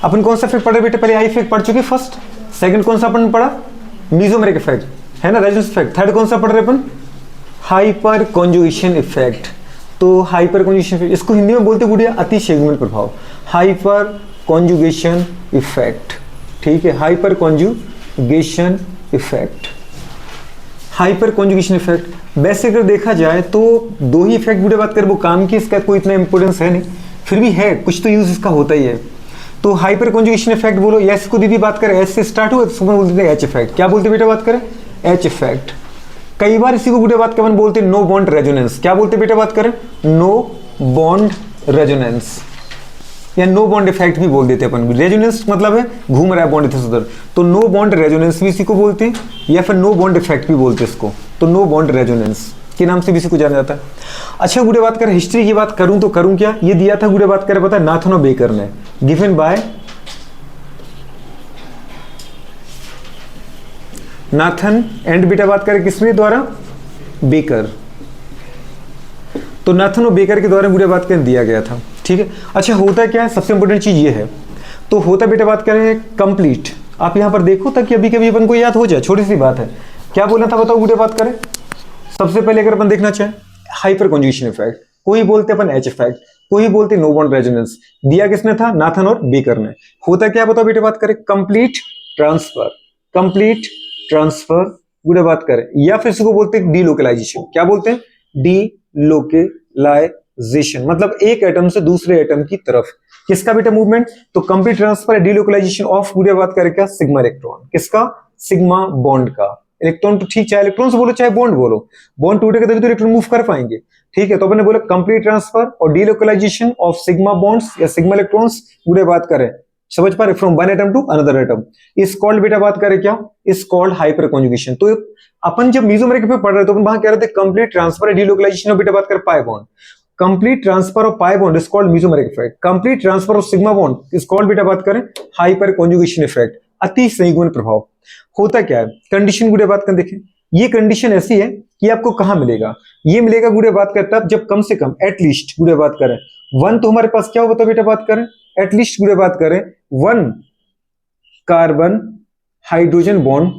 अपन कौन सा इफेक्ट पढ़े बेटे, पहले आई इफेक्ट पढ़ चुके फर्स्ट, सेकंड कौन सा अपन पढ़ा, मीजोमेरिक इफेक्ट है ना, रेजोनेंस इफेक्ट, थर्ड कौन सा पढ़ रहे अपन, हाइपर कॉन्जुगेशन इफेक्ट। तो हाइपर कॉन्जुगेशन इफेक्ट, इसको हिंदी में बोलते गुड़िया अतिशयगुण प्रभाव, हाइपर कॉन्जुगेशन इफेक्ट, ठीक है, hyper conjugation effect, hyper conjugation effect. वैसे अगर देखा जाए तो दो ही इफेक्ट गुड़िया बात कर, वो काम की, इसका कोई इतना इंपोर्टेंस है नहीं, फिर भी है, कुछ तो यूज इसका होता ही है। तो हाइपर कॉन्जुगेशन इफेक्ट बोलो, एस को दीदी बात करें, एस से स्टार्ट हुआ तो बोलते हैं एच इफेक्ट, क्या बोलते बेटा बात करें, एच इफेक्ट। कई बार इसी को गुड़िया बात कर बोलते हैं नो बॉन्ड रेजोनेंस, क्या बोलते बेटा बात करें, नो बॉन्ड रेजोनेंस या नो बॉन्ड इफेक्ट भी बोल देते हैं अपन। रेजोनेंस मतलब है घूम रहा है बॉन्ड इधर उधर, तो नो बॉन्ड रेजोनेंस भी इसी को बोलते हैं, या फिर नो बॉन्ड इफेक्ट भी बोलते हैं इसको, तो नो बॉन्ड रेजोनेंस के नाम से भी इसी को जाना जाता है। अच्छा गुड़े बात करें हिस्ट्री की बात करूं तो करूं क्या, ये दिया था गुड़े बात करें पता है नाथन और बेकर ने, गिवन बाय नाथन एंड बेटा बात करें किसमें द्वारा, बेकर। तो नाथन और बेकर के द्वारा गुड़े बात करें दिया गया था, ठीक है। अच्छा होता क्या है, सबसे इंपॉर्टेंट चीज ये है, तो होता बेटा बात करें कंप्लीट, आप यहां पर देखो ताकि अभी कभी अपन को याद हो जाए, छोटी सी बात है। क्या बोलना था बताओ गुड़े बात करें, सबसे पहले अगर अपन देखना चाहें हाइपर कॉन्जुगेशन इफेक्ट, कोई बोलते अपन एच इफेक्ट, कोई बोलते नो बॉन्ड रेजोनेंस, दिया किसने था, नाथन और बेकर ने। होता क्या बताओ बेटे बात करें, कंप्लीट ट्रांसफर, कंप्लीट ट्रांसफर गुड़े बात करें, या फिर इसको बोलते हैं डीलोकलाइजेशन, क्या बोलते हैं, डीलोकलाइजेशन, मतलब एक एटम से दूसरे एटम की तरफ किसका बेटा मूवमेंट, तो कंप्लीट ट्रांसफर डीलोकलाइजेशन ऑफ गुड़े बात करें क्या, सिग्मा इलेक्ट्रॉन, किसका, सिग्मा बॉन्ड का। इलेक्ट्रॉन तो ठीक, चाहे इलेक्ट्रॉन से बोलो चाहे बॉन्ड बोलो, बॉन्ड टूटेगा तभी तो इलेक्ट्रॉन मूव कर पाएंगे, ठीक है। तो अपने बोला कंप्लीट ट्रांसफर और डीलोकलाइजेशन ऑफ सिग्मा बॉन्ड्स या सिग्मा इलेक्ट्रॉन्स गुड़े बात करें, समझ पा रहे, from one atom to another atom, is called बेटा बात करें क्या, इज कॉल्ड हाइपर कॉन्जुगेशन। तो अपन जब मीजोमेरिक पे पढ़ रहे थे, अपन वहां कह रहे थे कंप्लीट ट्रांसफर डीलोकलाइजेशन ऑफ बेटा बात करें pi bond, complete transfer of pi bond is called mesomeric effect, complete transfer of sigma bond is called बेटा बात करें हाइपर कॉन्जुगेशन इफेक्ट, अति संयुग्मन प्रभाव। होता क्या है, कंडीशन गुड़े बात कर देखें, ये कंडीशन ऐसी है कि आपको कहां मिलेगा, ये मिलेगा गुड़े बात कर तब जब कम से कम एटलीस्ट गुड़े बात करें वन, तो हमारे पास क्या होता बेटा बात करें, एटलीस्ट गुड़े बात करें one carbon hydrogen bond,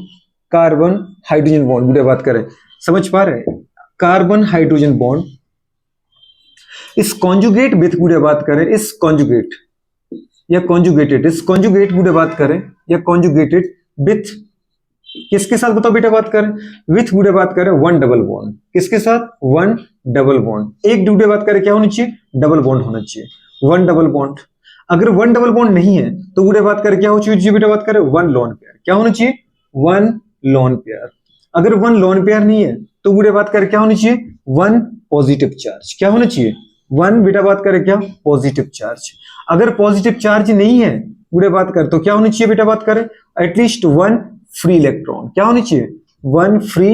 carbon hydrogen bond गुड़े बात करें, समझ पा रहे हैं, कार्बन हाइड्रोजन बॉन्ड इस कॉन्जुगेट विथ गुड़े बात करें, इस कॉन्जुगेट या कॉन्जुगेटेड, इस कॉन्जुगेट गुड़े बात करें या कॉन्जुगेटेड विथ किसके साथ बताओ बेटा बात करें, विथ गुड़े बात करें वन डबल बॉन्ड, किसके साथ, वन डबल बॉन्ड, एक गुड़े बात करें क्या होना चाहिए, डबल बॉन्ड होना चाहिए, वन डबल बॉन्ड। अगर वन डबल बॉन्ड नहीं है तो गुड़े बात करें क्या हो चाहिए बेटा बात करें, वन लोन पेयर, क्या होना चाहिए, वन लोन पेयर। अगर वन लोन पेयर नहीं है तो गुड़े बात करें क्या होना चाहिए, वन पॉजिटिव चार्ज, क्या होना चाहिए, वन बेटा बात करें क्या, पॉजिटिव चार्ज। अगर पॉजिटिव चार्ज नहीं है गुड़े बात कर तो क्या होनी चाहिए बेटा बात करें, एटलीस्ट वन फ्री इलेक्ट्रॉन, क्या होनी चाहिए, वन फ्री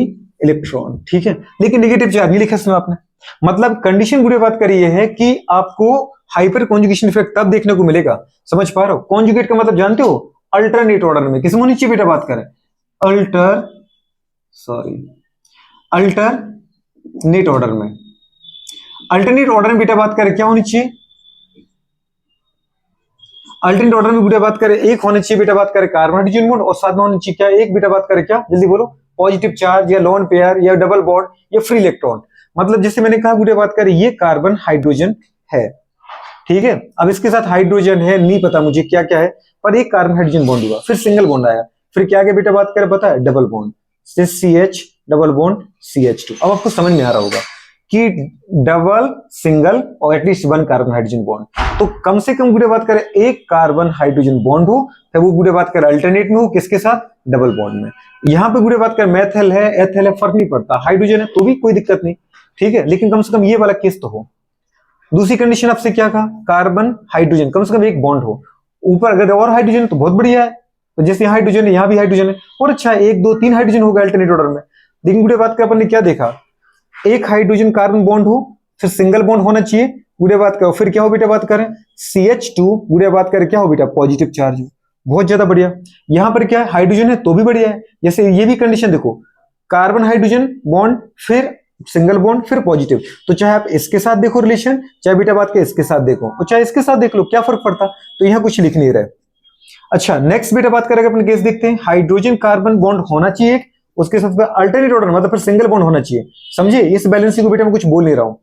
इलेक्ट्रॉन, ठीक है। लेकिन नेगेटिव चार्ज नहीं लिखा इसमें आपने, मतलब कंडीशन गुड़े बात करी है कि आपको हाइपर कॉन्जुगेशन इफेक्ट तब देखने को मिलेगा, समझ पा रहे हो। कॉन्जुगेट का मतलब जानते हो, अल्टरनेट ऑर्डर में, किसमें होनी चाहिए बेटा बात करें, अल्टरनेट ऑर्डर में, अल्टरनेट ऑर्डर में बेटा बात करें क्या होनी चाहिए, अल्टरनेट ऑर्डर में बेटा बात करें एक होना चाहिए बेटा बात करें कार्बन हाइड्रोजन बॉन्ड, और साथ में होना चाहिए क्या, एक बेटा बात करें क्या, जल्दी बोलो, पॉजिटिव चार्ज या लोन पेयर या डबल बॉन्ड या फ्री इलेक्ट्रॉन। मतलब जैसे मैंने कहा बेटा बात करें ये कार्बन हाइड्रोजन है, ठीक है, अब इसके साथ हाइड्रोजन है, नहीं पता मुझे क्या क्या है, पर एक कार्बन हाइड्रोजन बॉन्ड हुआ, फिर सिंगल बॉन्ड आया, फिर क्या आगे बेटा बात करें पता है, double bond, CH double bond CH2। अब आपको समझ में आ रहा होगा कि डबल सिंगल और at least one carbon hydrogen bond, तो कम से कम गुड़े बात करें एक कार्बन हाइड्रोजन बॉन्ड हो, फिर वो गुड़े बात करें अल्टरनेट में हो, किसके साथ, डबल बॉन्ड में। यहाँ पे गुड़े बात करें मैथल है एथल है फर्क नहीं पड़ता, हाइड्रोजन है तो भी कोई दिक्कत नहीं, ठीक है, लेकिन कम से कम ये वाला केस तो हो। दूसरी कंडीशन आपसे क्या कहा, कार्बन हाइड्रोजन कम से कम एक बॉन्ड हो, ऊपर अगर और हाइड्रोजन तो बहुत बढ़िया है, तो जैसे हाइड्रोजन है यहाँ भी हाइड्रोजन है, और अच्छा है, एक दो तीन हाइड्रोजन होगा अल्टरनेट ऑर्डर में। लेकिन गुड़े बात कर अपन ने क्या देखा, एक हाइड्रोजन कार्बन बॉन्ड हो, फिर सिंगल बॉन्ड होना चाहिए, गुड़े बात करो, फिर क्या हो बेटा बात करें CH2 गुड़े बात करें क्या हो बेटा, पॉजिटिव चार्ज हो, बहुत ज्यादा बढ़िया। यहां पर क्या है, हाइड्रोजन है तो भी बढ़िया है, जैसे ये भी कंडीशन देखो, कार्बन हाइड्रोजन बॉन्ड फिर सिंगल बॉन्ड फिर पॉजिटिव, तो चाहे आप इसके साथ देखो रिलेशन, चाहे बेटा बात के इसके साथ देखो, और चाहे इसके साथ देख लो, क्या फर्क पड़ता, तो यहां कुछ लिख नहीं रहे, अच्छा नेक्स्ट बेटा बात करेंगे अपन केस देखते हैं, हाइड्रोजन कार्बन बॉन्ड होना चाहिए, उसके साथ अल्टरनेट ऑर्डर मतलब फिर सिंगल बॉन्ड होना चाहिए, समझे। इस बैलेंसिंग को बेटा मैं कुछ बोल नहीं रहा हूं,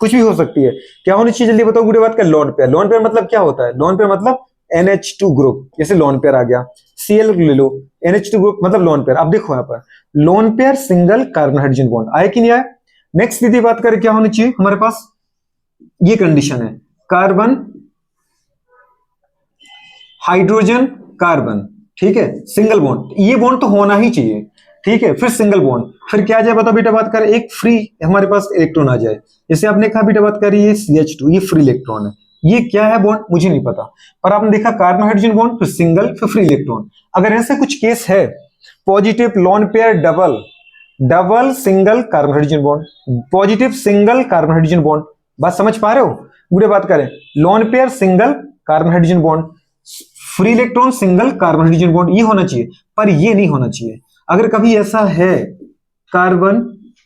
कुछ भी हो सकती है। क्या होनी चाहिए जल्दी बताओ गुड़े बात का, लोन पेयर। लोन पेयर मतलब क्या होता है, लोन पेयर मतलब NH2 ग्रुप, जैसे लोन पेयर आ गया, Cl ले लो, NH2 ग्रुप मतलब लोन पेयर। अब देखो यहाँ पर lone pair single carbon hydrogen bond आए कि नहीं आए। नेक्स्ट दीदी बात करें क्या होनी चाहिए हमारे पास, ये कंडीशन है कार्बन हाइड्रोजन कार्बन, ठीक है, सिंगल बॉन्ड, ये बॉन्ड तो होना ही चाहिए, ठीक है। फिर सिंगल बॉन्ड, फिर क्या आ जाए बताओ बेटा बात करें, एक फ्री हमारे पास इलेक्ट्रॉन आ जाए, जैसे आपने कहा बेटा बात करिए CH2, ये फ्री इलेक्ट्रॉन है, ये क्या है बॉन्ड मुझे नहीं पता, पर आपने देखा कार्बन हाइड्रोजन बॉन्ड, फिर सिंगल, फिर फ्री इलेक्ट्रॉन। अगर ऐसे कुछ केस है, positive lone pair double, double single carbon hydrogen bond, positive single carbon hydrogen bond, बात समझ पा रहे हो। पूरे बात करें, lone pair single carbon hydrogen bond, free electron single carbon hydrogen bond, ये होना चाहिए, पर ये नहीं होना चाहिए। अगर कभी ऐसा है कार्बन,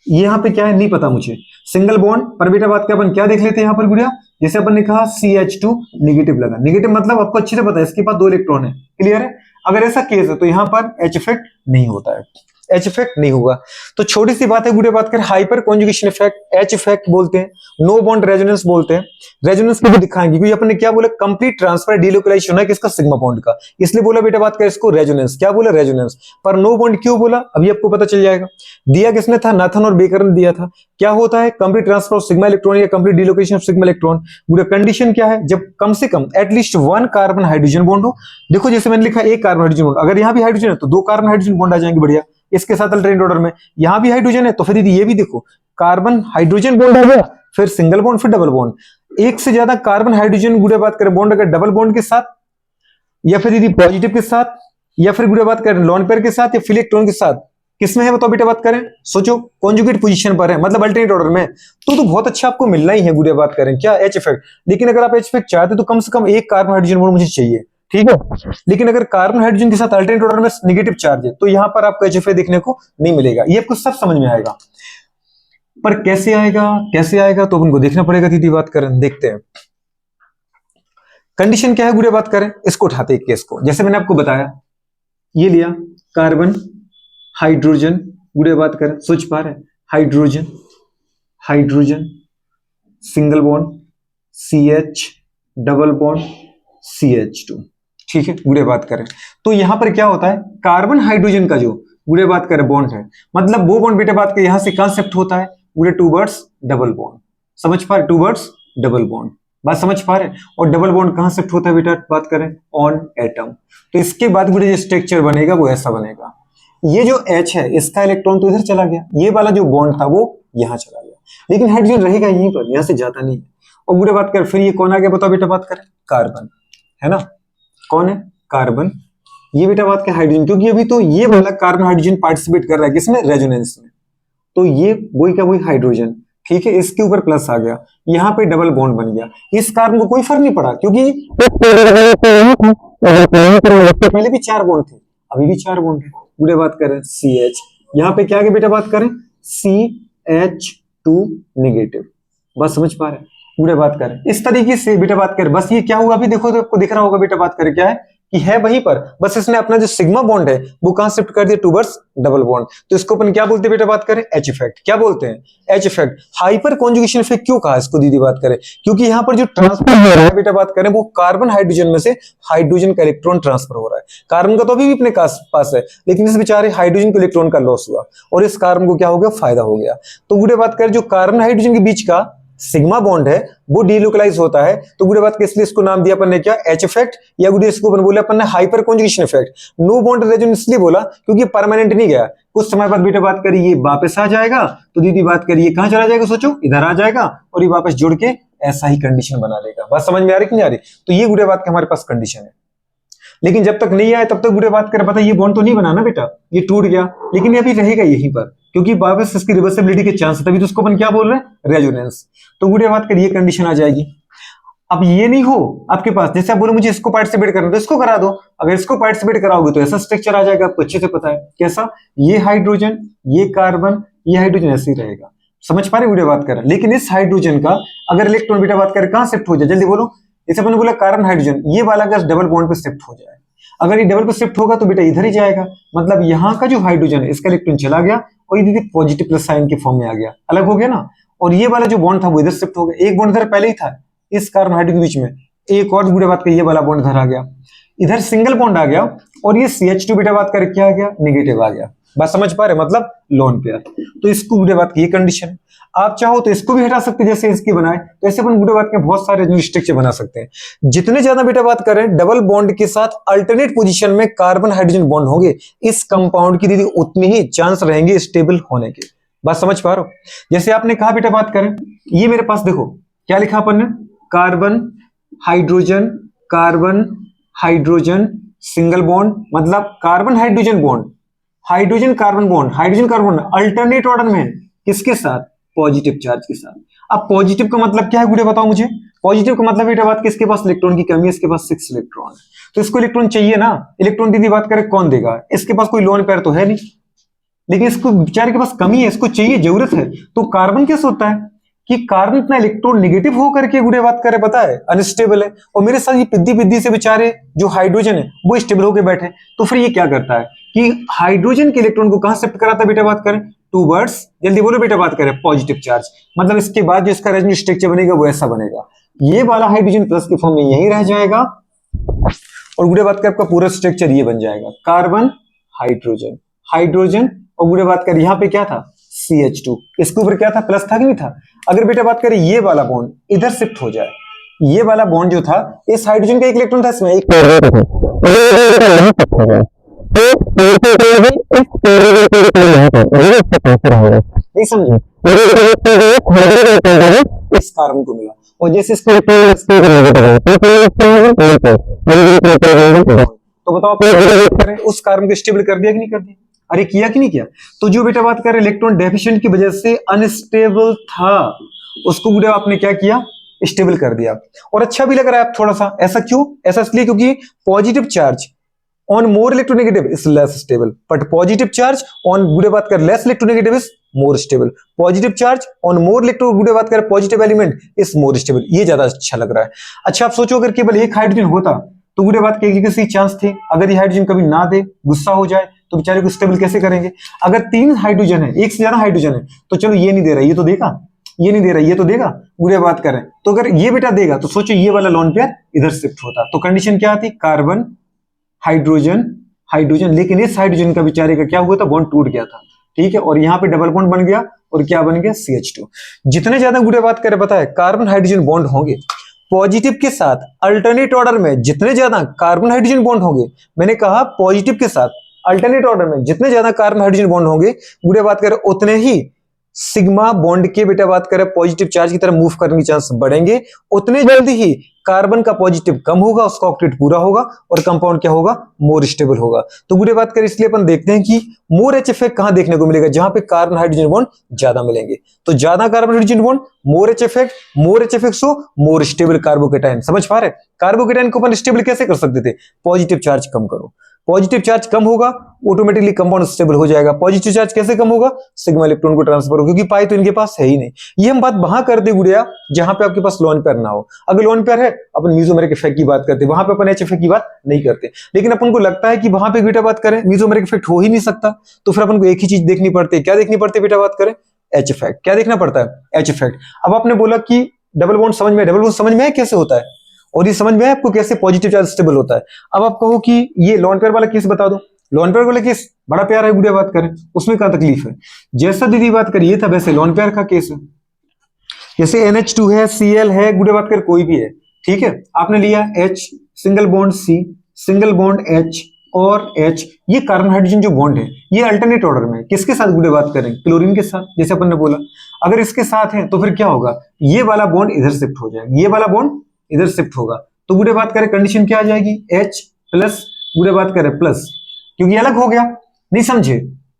यहां पे क्या है नहीं पता मुझे, सिंगल बॉन्ड, पर बेटा बात क्या अपन क्या देख लेते हैं यहां पर गुड़िया, जैसे अपन ने कहा CH2 नेगेटिव लगा, नेगेटिव मतलब आपको अच्छे से पता है इसके पास 2 इलेक्ट्रॉन है, क्लियर है। अगर ऐसा केस है तो यहां पर H इफेक्ट नहीं होता है, H इफेक्ट नहीं होगा। तो छोटी सी बात है गुड़िया बात करें, hyper conjugation effect H effect बोलते हैं, नो बॉन्ड रेजोनेंस बोलते हैं। रेजोनेंस को भी दिखाएंगे क्योंकि अपन ने क्या बोला, कंप्लीट ट्रांसफर डीलोकलाइजेशन है किसका, सिग्मा बॉन्ड का, इसलिए बोला बेटा बात करें इसको रेजोनेंस, क्या बोला रेजोनेंस। पर नो बॉन्ड क्यों बोला अभी आपको पता चल जाएगा। दिया किसने था, नाथन और बेकर ने दिया था। क्या होता है complete transfer of sigma electron या complete delocation of sigma electron, पूरा कंडीशन क्या है, जब कम से कम एटलीस्ट 1 कार्बन हाइड्रोजन बॉन्ड हो। देखो जैसे मैंने लिखा 1 कार्बन हाइड्रोजन बॉन्ड, अगर यहाँ भी हाइड्रोजन है तो 2 कार्बन हाइड्रोजन बॉन्ड आ जाएंगे, बढ़िया। इसके साथ अल्टरनेट ऑर्डर में यहां भी हाइड्रोजन है तो फिर ये भी देखो कार्बन हाइड्रोजन बॉन्ड आ गया, फिर सिंगल बॉन्ड, फिर डबल बॉन्ड। एक से ज्यादा कार्बन हाइड्रोजन गुड़े बात करें बॉन्ड अगर डबल बॉन्ड के साथ, या फिर यदि पॉजिटिव के साथ, या फिर गुड़े बात करें लोन पेयर के साथ, या फिर इलेक्ट्रॉन के साथ, किसमें है बताओ बेटा बात करें, सोचो कॉन्जुगेट पोजीशन पर है मतलब अल्टरनेट ऑर्डर में, तो बहुत अच्छा आपको मिलना ही है गुड़े बात करें क्या, H इफेक्ट। लेकिन अगर आप H इफेक्ट चाहते तो कम से कम 1 कार्बन हाइड्रोजन बॉन्ड मुझे चाहिए, ठीक है। लेकिन अगर कार्बन हाइड्रोजन के साथ अल्टरनेट ऑर्डर में नेगेटिव चार्ज है तो यहां पर आपको H इफेक्ट देखने को नहीं मिलेगा, ये आपको सब समझ में आएगा। पर कैसे आएगा, कैसे आएगा तो उनको देखना पड़ेगा, दीदी बात करें देखते हैं। कंडीशन क्या है गुड़े बात करें, इसको उठाते हैं केस को, जैसे मैंने आपको बताया, ये लिया कार्बन हाइड्रोजन, गुड़े बात करें सोच पा रहे, hydrogen hydrogen single bond CH double bond CH2, ठीक है। गुड़े बात करें तो यहां पर क्या होता है, कार्बन हाइड्रोजन का जो गुड़े बात करें बॉन्ड है, मतलब वो बॉन्ड बेटे बात करें यहां से कहां शिफ्ट होता है, गुड़े टूवर्ड्स डबल बॉन्ड, समझ पा रहे, टूवर्ड्स डबल बॉन्ड, बात समझ पा रहे। और डबल बॉन्ड कहां शिफ्ट होता है बेटा बात करें, ऑन एटम। तो इसके बाद गुड़े जो स्ट्रक्चर बनेगा वो ऐसा बनेगा, ये जो H है इसका इलेक्ट्रॉन तो इधर चला गया, ये वाला जो बॉन्ड था वो यहां चला गया, लेकिन हाइड्रोजन रहेगा यहीं पर, यहां से जाता नहीं है। और गुड़े बात कर फिर ये कौन आ गया बताओ बेटा बात करें, कार्बन है ना, कौन है कार्बन, ये बेटा बात कर हाइड्रोजन, क्योंकि अभी तो ये वाला कार्बन हाइड्रोजन पार्टिसिपेट कर रहा है किसमें, रेजोनेंस में, तो ये वही का वही हाइड्रोजन, ठीक है। इसके ऊपर प्लस आ गया, यहाँ पे डबल बॉन्ड बन गया, इस कार्बन को कोई फर्क नहीं पड़ा क्योंकि पहले भी 4 बॉन्ड थे, अभी भी 4 बॉन्ड है। गुड़े बात करें CH, यहाँ पे क्या बेटा बात करें CH2 नेगेटिव, बस समझ पा रहे, गुड़े बात करें इस तरीके से बेटा बात करें। बस ये क्या हुआ अभी देखो तो आपको दिख रहा होगा बेटा बात करें क्या है कि है वहीं पर, बस इसने अपना जो सिग्मा बॉन्ड है वो कहां शिफ्ट कर दिया, टूवर्ड्स डबल बॉन्ड। तो इसको अपन क्या बोलते हैं बेटा बात करें, H इफेक्ट, क्या बोलते हैं H effect. Hyper conjugation effect क्यों कहा इसको दीदी बात करें, क्योंकि यहाँ पर जो ट्रांसफर हो रहा है बेटा बात करें वो कार्बन हाइड्रोजन में से हाइड्रोजन का इलेक्ट्रॉन ट्रांसफर हो रहा है। कार्बन का तो अभी भी अपने पास है, लेकिन इस बेचारे हाइड्रोजन के इलेक्ट्रॉन का लॉस हुआ और इस कार्बन को क्या हो गया, फायदा हो गया। तो गुड़े बात करें जो कार्बन हाइड्रोजन के बीच का सिग्मा बॉन्ड है वो डीलोकलाइज होता है, तो गुड़े बात के इसलिए इसको नाम दिया अपन ने क्या, H इफेक्ट, या गुड़े इसको अपन बोले अपन ने hyperconjugation effect. No bond resonance इसलिए बोला क्योंकि परमानेंट नहीं गया, कुछ समय बाद बेटा बात करिए वापस आ जाएगा, तो दीदी बात करिए कहां चला जाएगा, सोचो इधर आ जाएगा और ये वापस जुड़ के ऐसा ही कंडीशन बना लेगा। बात समझ में आ रही कि नहीं आ रही, तो ये गुड़े बात के हमारे पास कंडीशन है। लेकिन जब तक नहीं आए तब तक गुड़े बात कर पता ये बॉन्ड तो नहीं बना ना बेटा, ये टूट गया, लेकिन ये अभी रहेगा यहीं पर क्योंकि वापस इसकी रिवर्सिबिलिटी के चांस है, तभी तो उसको अपन क्या बोल रहे हैं, रेजोनेंस। तो गुड़े बात कर ये कंडीशन आ जाएगी। अब ये नहीं हो आपके पास, जैसे आप बोलो मुझे इसको पार्टिसिपेट करना तो इसको करा दो, अगर इसको पार्टिसिपेट कराओगे तो ऐसा स्ट्रक्चर आ जाएगा, आपको अच्छे से पता है कैसा, ये हाइड्रोजन ये कार्बन ये हाइड्रोजन ऐसे ही रहेगा, समझ पा रहे गुड़े बात कर। लेकिन इस हाइड्रोजन का अगर इलेक्ट्रॉन बेटा बात करें कहां शिफ्ट हो जाए, जल्दी बोलो, जैसे अपन बोला कार्बन हाइड्रोजन ये वाला अगर डबल बॉन्ड पे शिफ्ट हो जाए अगर ये डबल पे शिफ्ट होगा तो बेटा इधर ही जाएगा, मतलब यहाँ का जो हाइड्रोजन है इसका इलेक्ट्रॉन चला गया और ये देखिए पॉजिटिव प्लस साइन के फॉर्म में आ गया, अलग हो गया ना। और ये वाला जो बॉन्ड था वो इधर शिफ्ट हो गया, एक बॉन्ड इधर पहले ही था इस कार्बन हाइड्रोजन के बीच में, एक और बुढ़े बात का ये वाला बॉन्ड इधर आ गया, इधर सिंगल बॉन्ड आ गया और ये CH2 बेटा बात करके क्या आ गया, नेगेटिव आ गया। बात समझ पा रहे, मतलब लोन पेयर। तो इसको बुढ़े बात की ये कंडीशन। आप चाहो तो इसको भी हटा सकते हैं जैसे इसकी बनाए, तो ऐसे अपन बुढ़े बात के बहुत सारे स्ट्रक्चर बना सकते हैं। जितने ज्यादा बेटा बात करें डबल बॉन्ड के साथ अल्टरनेट पोजीशन में कार्बन हाइड्रोजन बॉन्ड होंगे, इस कंपाउंड की दीदी उतने ही चांस रहेंगे स्टेबल होने के। बात समझ पा रहे हो। जैसे आपने कहा बेटा बात करें, ये मेरे पास देखो क्या लिखा अपन ने, carbon hydrogen, carbon hydrogen single bond, मतलब carbon hydrogen bond, hydrogen carbon bond, hydrogen carbon alternate order में किसके साथ, पॉजिटिव चार्ज के साथ। अब पॉजिटिव का मतलब क्या है गुड़े बताओ मुझे, पॉजिटिव का मतलब बेटा बात किसके पास इलेक्ट्रॉन की कमी है, इसके पास 6 इलेक्ट्रॉन, तो इसको इलेक्ट्रॉन चाहिए ना, इलेक्ट्रॉन दीदी बात करें कौन देगा, इसके पास कोई लोन पेयर तो है नहीं, लेकिन इसको बेचारे के पास कमी है, इसको चाहिए, जरूरत है। तो कार्बन कैसे होता है कि कार्बन इतना इलेक्ट्रॉन नेगेटिव होकर के गुड़े बात करे पता है अनस्टेबल है, और मेरे साथ ये पिद्दी पिद्दी से बेचारे जो हाइड्रोजन है वो स्टेबल होकर बैठे। तो फिर ये क्या करता है कि हाइड्रोजन के इलेक्ट्रॉन को कहां शिफ्ट कराता है बेटा बात करें, टूवर्ड्स, जल्दी बोलो बेटा बात करें, पॉजिटिव चार्ज। मतलब इसके बाद जो इसका रेजोनेंस स्ट्रक्चर बनेगा वो ऐसा बनेगा, ये वाला हाइड्रोजन प्लस के फॉर्म में यहीं रह जाएगा और गुड़े बात कर आपका पूरा स्ट्रक्चर ये बन जाएगा, कार्बन हाइड्रोजन, हाइड्रोजन, और गुड़े बात कर यहाँ पे क्या था CH2, इसके ऊपर क्या था, प्लस था कि नहीं था। अगर बेटा बात करें ये वाला बॉन्ड इधर शिफ्ट हो जाए, ये वाला बॉन्ड जो था इस हाइड्रोजन का एक इलेक्ट्रॉन था इसमें, एक नहीं समझे, इस कार्बन को मिला और जैसे इसको तो बताओ उस कार्बन को स्टेबल कर दिया कि नहीं कर दिया, अरे किया कि नहीं किया। तो जो बेटा बात करें इलेक्ट्रॉन डेफिशिएंट की वजह से अनस्टेबल था, उसको बेटा आपने क्या किया, स्टेबल कर दिया। और अच्छा भी लग रहा है आप थोड़ा सा, ऐसा क्यों, ऐसा इसलिए क्योंकि positive charge on more electronegative is less stable, but positive charge on गुड़े बात कर less electronegative is more stable, positive charge on more electro गुड़े बात कर positive element is more stable, ये ज्यादा अच्छा लग रहा है। अच्छा आप सोचो अगर केवल एक हाइड्रोजन होता तो गुड़े बात की किसी चांस थी, अगर ये हाइड्रोजन कभी ना दे, गुस्सा हो जाए तो बेचारे को स्टेबल कैसे करेंगे। अगर 3 हाइड्रोजन है, एक से ज्यादा हाइड्रोजन है, तो चलो ये नहीं दे रहा, ये तो देगा, ये नहीं दे रहा, ये तो देगा, गुड़े बात करें तो अगर ये बेटा देगा तो सोचो ये वाला लोन पेयर इधर शिफ्ट होता, तो कंडीशन क्या आती, कार्बन हाइड्रोजन हाइड्रोजन, लेकिन इस हाइड्रोजन का बेचारे का क्या हुआ था, बॉन्ड टूट गया था, ठीक है, और यहाँ पे डबल बॉन्ड बन गया और क्या बन गया, CH2। जितने ज्यादा गुड़े बात करें पता है कार्बन हाइड्रोजन बॉन्ड होंगे पॉजिटिव के साथ अल्टरनेट ऑर्डर में, जितने ज्यादा कार्बन हाइड्रोजन बॉन्ड होंगे, मैंने कहा पॉजिटिव के साथ अल्टरनेट ऑर्डर में जितने ज्यादा कार्बन हाइड्रोजन बॉन्ड होंगे गुड़े बात करें उतने ही सिग्मा बॉन्ड के बेटा बात करें पॉजिटिव चार्ज की तरफ मूव करने के चांस बढ़ेंगे, उतने जल्दी ही कार्बन का पॉजिटिव कम होगा, उसका ऑक्टेट पूरा होगा और कंपाउंड क्या होगा, मोर स्टेबल होगा। तो गुड़े बात करें इसलिए अपन देखते हैं कि मोर एच इफेक्ट कहां देखने को मिलेगा, जहां पे कार्बन हाइड्रोजन बॉन्ड ज्यादा मिलेंगे, तो ज्यादा कार्बन हाइड्रोजन बॉन्ड मोर H effect, more H effect सो मोर स्टेबल कार्बोकेटाइन। समझ पा रहे, कार्बोकेटाइन को अपन स्टेबल कैसे कर सकते थे, पॉजिटिव चार्ज कम करो, पॉजिटिव चार्ज कम होगा ऑटोमेटिकली कंपाउंड स्टेबल हो जाएगा। पॉजिटिव चार्ज कैसे कम होगा, सिग्मा इलेक्ट्रॉन को ट्रांसफर हो, क्योंकि पाई तो इनके पास है ही नहीं। ये हम बात वहां करते गुड़िया जहां पे आपके पास लोन पेयर ना हो, अगर लोन पेयर है अपन मीजोमेरिक इफेक्ट की बात करते, वहां पे अपन एच इफेक्ट की बात नहीं करते, लेकिन अपन को लगता है कि वहां पे बेटा बात करें मीजोमेरिक इफेक्ट हो ही नहीं सकता, तो फिर अपन को एक ही चीज देखनी पड़ती है, क्या देखनी पड़ती है बेटा बात करें, एच इफेक्ट। क्या देखना पड़ता है, एच इफेक्ट। अब आपने बोला कि डबल बॉन्ड समझ में, डबल बॉन्ड समझ में कैसे होता है, और ये समझ में है आपको कैसे पॉजिटिव चार्ज स्टेबल होता है। अब आप कहो कि ये लोन पेयर वाला केस बता दो, लोन पेयर वाला केस बड़ा प्यारा है गुड़िया बात करें, उसमें क्या तकलीफ है, जैसा दीदी बात करिए था वैसे लोन पेयर का केस है, जैसे NH2 है, Cl है, गुड़िया बात कर कोई भी है, ठीक है, आपने लिया H single bond C single bond H और H, ये कार्बन हाइड्रोजन जो बॉन्ड है ये अल्टरनेट ऑर्डर में किसके साथ गुड़िया बात करें, क्लोरीन के साथ, जैसे अपन ने बोला अगर इसके साथ है तो फिर क्या होगा, ये वाला बॉन्ड इधर शिफ्ट हो जाएगा, ये वाला बॉन्ड इधर शिफ्ट होगा, तो गुड़िया बात करें कंडीशन क्या आ जाएगी, H प्लस गुड़िया बात करें प्लस, क्योंकि अलग हो गया, नहीं समझे,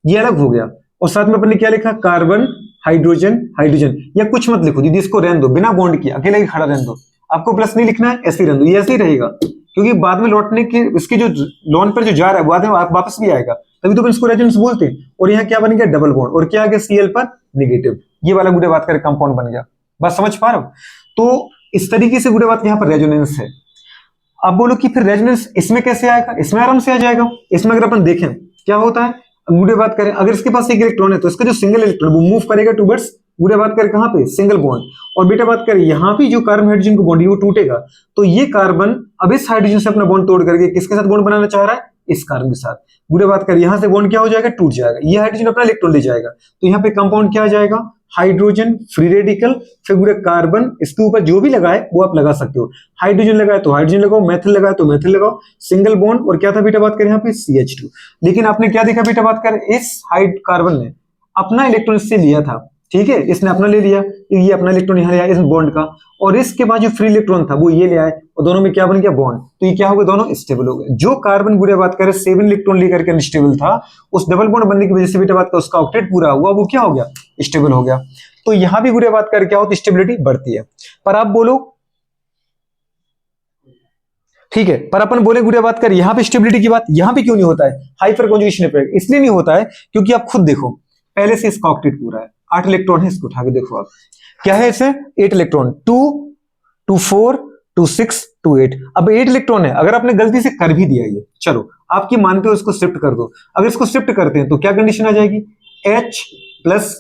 ये अलग हो गया, और साथ में अपन ने क्या लिखा, कार्बन हाइड्रोजन हाइड्रोजन, या कुछ मत लिखो दीदी, इसको रहने दो, बिना बॉन्ड किए अकेले ही खड़ा रहने दो, आपको प्लस नहीं लिखना है, ऐसे ही रहने दो, ये ऐसे ही रहेगा, क्योंकि बाद में लौटने के इसके जो लोन पर जो जा रहा है बाद में वापस भी आएगा, तभी तो इसको रेजोनेंस बोलते हैं। और यहाँ क्या बन गया, डबल बॉन्ड, और क्या आ गया, Cl पर नेगेटिव, ये वाला गुड़े बात करें कंपाउंड बन गया। बात समझ पा रहे हो, तो इस तरीके से गुड़े बात यहाँ पर रेजोनेंस है। अब बोलो कि फिर रेजोनेंस इसमें कैसे आएगा, इसमें आराम से आ जाएगा। इसमें अगर अपन देखें क्या होता है, गुड़े बात करें अगर इसके पास एक इलेक्ट्रॉन है तो इसका जो सिंगल इलेक्ट्रॉन वो मूव करेगा टुवर्ड्स, गुड़े बात करें कहां पे, सिंगल बॉन्ड। और बेटा बात करें यहाँ पे जो कार्बन हाइड्रोजन का बॉन्ड वो टूटेगा, तो ये कार्बन अब इस हाइड्रोजन से अपना बॉन्ड तोड़ करके किसके साथ बॉन्ड बनाना चाह रहा है, इस कार्बन के साथ। गुड़े बात करें यहां से बॉन्ड क्या हो जाएगा, टूट जाएगा, ये हाइड्रोजन अपना इलेक्ट्रॉन ले जाएगा, तो यहाँ पे कंपाउंड क्या आ जाएगा, हाइड्रोजन फ्री रेडिकल, फिर पूरे कार्बन, इसके ऊपर जो भी लगाए वो आप लगा सकते हो, हाइड्रोजन लगाए तो हाइड्रोजन लगाओ, मेथिल लगाए तो मेथिल लगाओ, सिंगल बॉन्ड। और क्या था बेटा बात करें यहाँ पे CH2। लेकिन आपने क्या देखा बेटा बात करें, इस हाइड कार्बन ने अपना इलेक्ट्रॉन इससे लिया था, ठीक है, इसने अपना ले लिया, ये अपना इलेक्ट्रॉन यहाँ ले आया इस बॉन्ड का, और इसके बाद जो फ्री इलेक्ट्रॉन था वो ये ले आए, और दोनों में क्या बन गया, बॉन्ड। तो ये क्या हो गया, दोनों स्टेबल हो गए। जो कार्बन गुड़े बात करें 7 इलेक्ट्रॉन लेकर के अनस्टेबल था, उस डबल बॉन्ड बनने की वजह से बेटा बात का उसका ऑक्टेट पूरा हुआ, वो क्या हो गया, स्टेबल हो गया। तो यहां भी गुड़े बात कर क्या होती, स्टेबिलिटी बढ़ती है। पर आप बोलो ठीक है, पर अपन बोले गुड़े बात कर यहाँ पे स्टेबिलिटी की बात यहां पे क्यों नहीं होता है, हाइपर कॉन्जुगेशन इफेक्ट इसलिए नहीं होता है क्योंकि आप खुद देखो पहले से इसका ऑक्टेट पूरा है, 8 इलेक्ट्रॉन है, इसको उठा के देखो आप, क्या है इसे 8 इलेक्ट्रॉन, 2 2 4 2 6 2 8। अब 8 इलेक्ट्रॉन है, अगर आपने गलती से कर भी दिया ये, चलो आपकी मानते हो इसको शिफ्ट कर दो, अगर इसको शिफ्ट करते हैं तो क्या कंडीशन आ जाएगी, H प्लस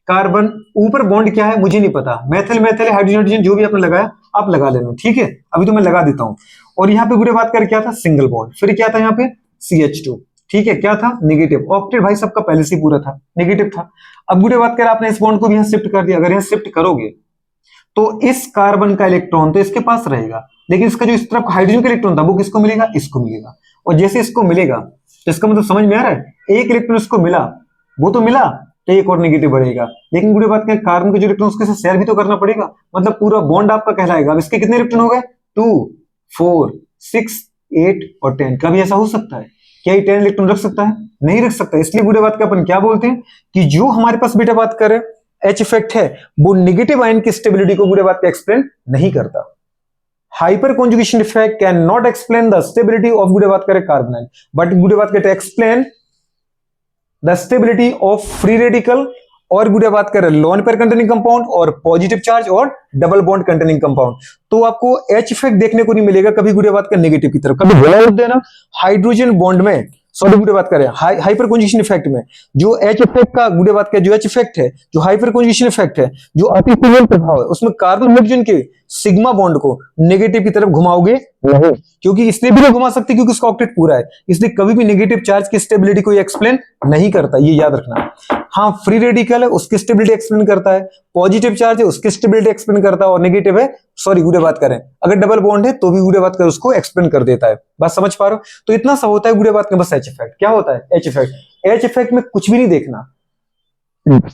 कार्बन, ऊपर बॉन्ड क्या है मुझे नहीं पता, मेथिल मेथिल हाइड्रोजन हाइड्रोजन जो भी आपने लगाया आप लगा लेना, ठीक है, अभी तो मैं लगा देता हूं। और यहाँ पे गुड़े बात कर क्या था, सिंगल बॉन्ड, फिर क्या था यहाँ पे CH2, ठीक है, क्या था, नेगेटिव, ऑक्टेट भाई सबका पहले से ही पूरा था, नेगेटिव था। अब गुड़े बात कर आपने इस बॉन्ड को भी यहाँ शिफ्ट कर दिया, अगर यहाँ शिफ्ट करोगे तो इस कार्बन का इलेक्ट्रॉन तो इसके पास रहेगा, लेकिन इसका जो इस तरफ हाइड्रोजन का इलेक्ट्रॉन था वो किसको मिलेगा, इसको मिलेगा। और जैसे इसको मिलेगा तो इसका मतलब समझ में आ रहा है, एक इलेक्ट्रॉन इसको मिला, वो तो मिला, तो एक और नेगेटिव बढ़ेगा, लेकिन गुड़े बात करें कार्बन के जो इलेक्ट्रॉन उसके साथ शेयर भी तो करना पड़ेगा, मतलब पूरा बॉन्ड आपका कहलाएगा। अब इसके कितने इलेक्ट्रॉन हो गए, 2 4 6 8 और 10। कभी ऐसा हो सकता है क्या ये 10 इलेक्ट्रॉन रख सकता है, नहीं रख सकता। इसलिए गुड़े बात का अपन क्या बोलते हैं कि जो हमारे पास बेटा बात करें H इफेक्ट है वो नेगेटिव आयन की स्टेबिलिटी को गुड़े बात का एक्सप्लेन नहीं करता। Hyper conjugation effect can not explain the stability of गुड़े बात करें कार्बन आयन, बट गुड़े बात करते explain the stability of free radical और गुड़े बात करें लोन पेयर कंटेनिंग कंपाउंड और पॉजिटिव चार्ज और डबल बॉन्ड कंटेनिंग कंपाउंड। तो आपको H इफेक्ट देखने को नहीं मिलेगा कभी गुड़े बात का नेगेटिव की तरफ, कभी बोला देना हाइड्रोजन बॉन्ड में, सॉरी गुड़े बात करें हाइपर कॉन्जुगेशन इफेक्ट में जो H इफेक्ट का गुड़े बात करें जो H इफेक्ट है, जो हाइपर कॉन्जुगेशन इफेक्ट है, जो अतिफिलियल प्रभाव है, उसमें कार्बन हाइड्रोजन के सिग्मा बॉन्ड को नेगेटिव की तरफ घुमाओगे नहीं, क्योंकि इसलिए भी नहीं घुमा सकते क्योंकि उसका ऑक्टेट पूरा है, इसलिए कभी भी नेगेटिव चार्ज की स्टेबिलिटी को एक्सप्लेन नहीं करता, ये याद रखना। हाँ फ्री रेडिकल है उसकी स्टेबिलिटी एक्सप्लेन करता है, पॉजिटिव चार्ज है उसकी स्टेबिलिटी एक्सप्लेन करता है, और नेगेटिव है सॉरी गुड़े बात करें अगर डबल बॉन्ड है तो भी गुड़े बात करें उसको एक्सप्लेन कर देता है। बात समझ पा रहे हो, तो इतना सा होता है गुड़े बात में बस H इफेक्ट। क्या होता है H इफेक्ट, H इफेक्ट में कुछ भी नहीं देखना,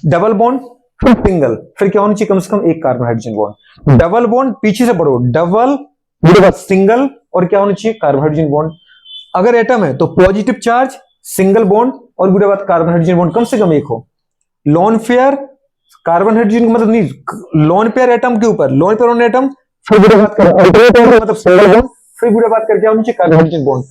डबल बॉन्ड फिर सिंगल, फिर क्या होना चाहिए कम से कम एक carbon hydrogen bond, double bond पीछे से बढ़ो डबल गुड़े बात सिंगल, और क्या होना चाहिए कार्बन हाइड्रोजन बॉन्ड। अगर एटम है तो पॉजिटिव चार्ज सिंगल बॉन्ड और गुड़े बात कार्बन हाइड्रोजन बॉन्ड कम से कम एक हो। लोन पेयर कार्बन हाइड्रोजन मतलब नहीं, लोन पेयर एटम के ऊपर लोन पेयर ऑन एटम, फिर गुड़े बात कर अल्टरनेट मतलब सिंगल बॉन्ड, फिर गुड़े बात करके होना चाहिए carbon hydrogen bond,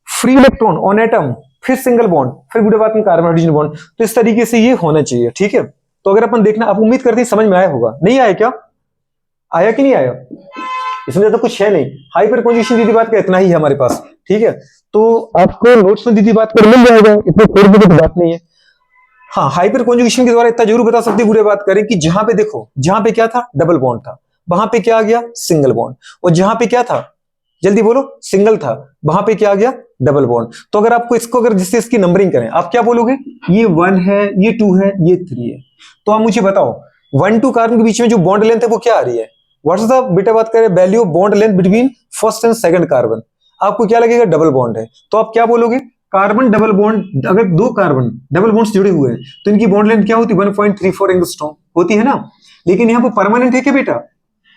free electron on atom, फिर सिंगल बॉन्ड, फिर गुड़े बात में कार्बन हाइड्रोजन बॉन्ड। तो इस तरीके से ये होना चाहिए, ठीक है। तो अगर अपन देखना, आप उम्मीद करते हैं समझ में आया होगा, नहीं आया क्या, आया कि नहीं आया, इसमें तो कुछ है नहीं। हाइपर कॉन्जुगेशन दीदी बात का इतना ही है हमारे पास, ठीक है, तो आपको नोट्स में दीदी बात कर मिल जाएगा, इतनी थोड़ी बहुत बात नहीं है। हाँ हाइपर कॉन्जुगेशन के द्वारा इतना जरूर बता सकते गुड़े बात करें कि जहां पे देखो, जहां पे क्या था डबल बॉन्ड था, वहां पे क्या आ गया सिंगल बॉन्ड, और जहां पे क्या था जल्दी बोलो सिंगल था, वहां पे क्या आ गया डबल बॉन्ड। तो अगर आपको इसको अगर जिससे इसकी नंबरिंग करें आप क्या बोलोगे, ये 1 है, ये 2 है, ये 3 है, तो आप मुझे बताओ 1 2 कार्बन के बीच में जो बॉन्ड लेंथ है वो क्या आ रही है, व्हाट्स द बेटा बात करें value of bond length between first and second carbon, आपको क्या लगेगा डबल बॉन्ड है, तो आप क्या बोलोगे कार्बन डबल बॉन्ड, अगर 2 कार्बन डबल बॉन्ड्स जुड़े हुए हैं तो इनकी बॉन्ड लेंथ क्या होती है 1.34 एंगस्ट्रॉम होती है ना। लेकिन यहाँ पर परमानेंट है क्या बेटा,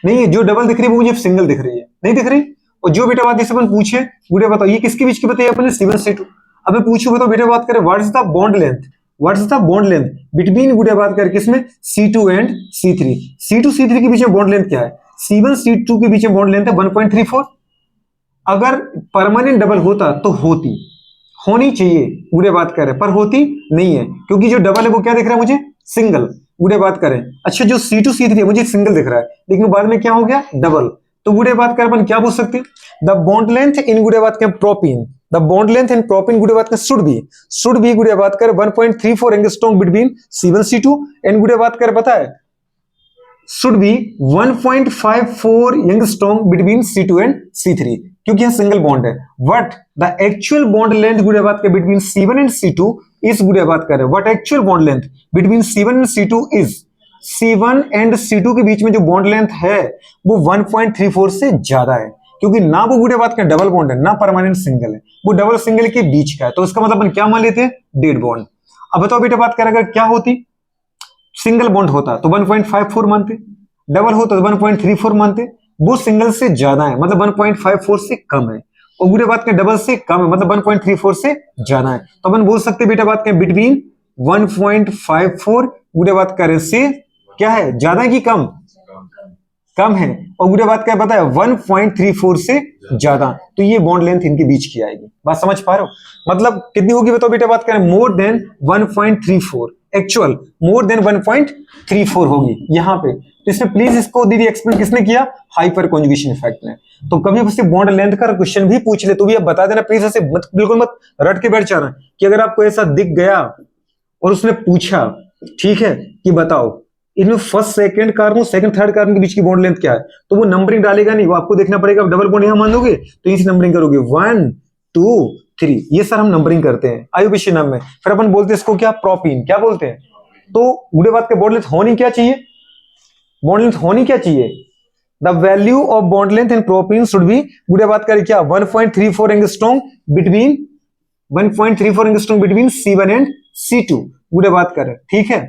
नहीं है, जो डबल दिख रही है वो मुझे सिंगल दिख रही है, नहीं दिख रही। और जो बेटा बात जैसे अपन पूछे बेटा बताओ ये किसके बीच की बताइए अपने C1 C2, अब मैं पूछू बताओ बेटा बात करें what is the bond length, what is the bond length between गुड़े बात करके इसमें C2 and C3, C2 C3 के बीच में बॉन्ड लेंथ क्या है, C1 C2 के बीच में बॉन्ड लेंथ है 1.34। अगर परमानेंट डबल होता तो होनी चाहिए गुड़े बात करें, पर होती नहीं है क्योंकि जो डबल है वो क्या दिख रहा है मुझे सिंगल गुड़े बात करें। अच्छा जो C2 C3 है मुझे सिंगल दिख रहा है, लेकिन बाद में क्या हो गया डबल, तो गुड़े बात कर अपन क्या पूछ सकते हैं, द बॉन्ड लेंथ इन गुड़े बात करें propene, the bond length in propene गुड़े बात करें शुड बी गुड़े बात कर 1.34 angstrom between C1 C2 and गुड़े बात कर पता है should be 1.54 angstrom between C2 and C3 क्योंकि यह सिंगल बॉन्ड है। What the actual bond length गुड़े बात कर बिटवीन C1 एंड C2 इस गुड़े बात कर what actual bond length between C1 and C2 is C1 and C2 के बीच में जो बॉन्ड लेंथ है वो 1.34 से ज्यादा है क्योंकि ना वो गुड़े बात कर डबल बॉन्ड है ना परमानेंट सिंगल है, वो डबल सिंगल के बीच का है, तो इसका मतलब अपन क्या मान लेते हैं डेड बॉन्ड। अब बताओ बेटा बात कर अगर क्या होती सिंगल बॉन्ड होता तो 1.54 मानते, डबल होता तो 1.34 मानते, वो सिंगल से ज्यादा है मतलब 1.54 से कम है और गुड़े बात के डबल से कम है मतलब 1.34 से ज्यादा है, तो अपन बोल सकते बेटा बात करें बिटवीन 1.54 गुड़े बात करें से क्या है ज्यादा है कि कम, कम है, और गुड़े बात क्या पता है 1.34 से ज्यादा, तो ये बॉन्ड लेंथ इनके बीच की आएगी। बात समझ पा रहे हो, मतलब कितनी होगी बताओ बेटा बात करें more than 1.34, actual more than 1.34 होगी यहाँ पे, तो इसमें प्लीज इसको दीदी एक्सप्लेन किसने किया, हाइपर कॉन्जुगेशन इफेक्ट ने। तो कभी उससे बॉन्ड लेंथ का क्वेश्चन भी पूछ ले तो भी अब बता देना प्लीज, ऐसे मत बिल्कुल मत रट के बैठ जाना कि अगर आपको ऐसा दिख गया और उसने पूछा ठीक है कि बताओ इनमें first second carbon second third carbon के बीच की बॉन्ड लेंथ क्या है, तो वो नंबरिंग डालेगा नहीं, वो आपको देखना पड़ेगा। डबल बॉन्ड यहां मान दोगे तो इसी नंबरिंग करोगे 1 2 3, ये सर हम नंबरिंग करते हैं आयुपेशी नाम में, फिर अपन बोलते हैं इसको क्या प्रोपीन क्या बोलते हैं। तो गुड़े बात के बॉन्ड लेंथ होनी क्या चाहिए, बॉन्ड लेंथ होनी क्या चाहिए, the value of bond length in propene should be गुड़े बात करें क्या 1.34 angstrom between 1.34 angstrom between C1 and C2 गुड़े बात करें ठीक है,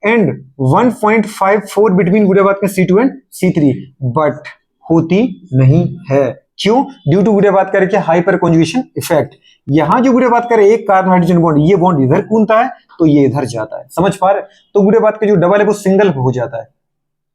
एंड 1.54 बिटवीन गुड़े बात करें C2 एंड C3, बट होती नहीं है क्यों, ड्यू टू गुड़े बात करें क्या हाइपर कॉन्जुगेशन इफेक्ट। यहां जो गुड़े बात करें एक कार्बन हाइड्रोजन बॉन्ड ये बॉन्ड इधर कूदता है तो ये इधर जाता है, समझ पा रहे, तो गुड़े बात के जो डबल है वो सिंगल हो जाता है,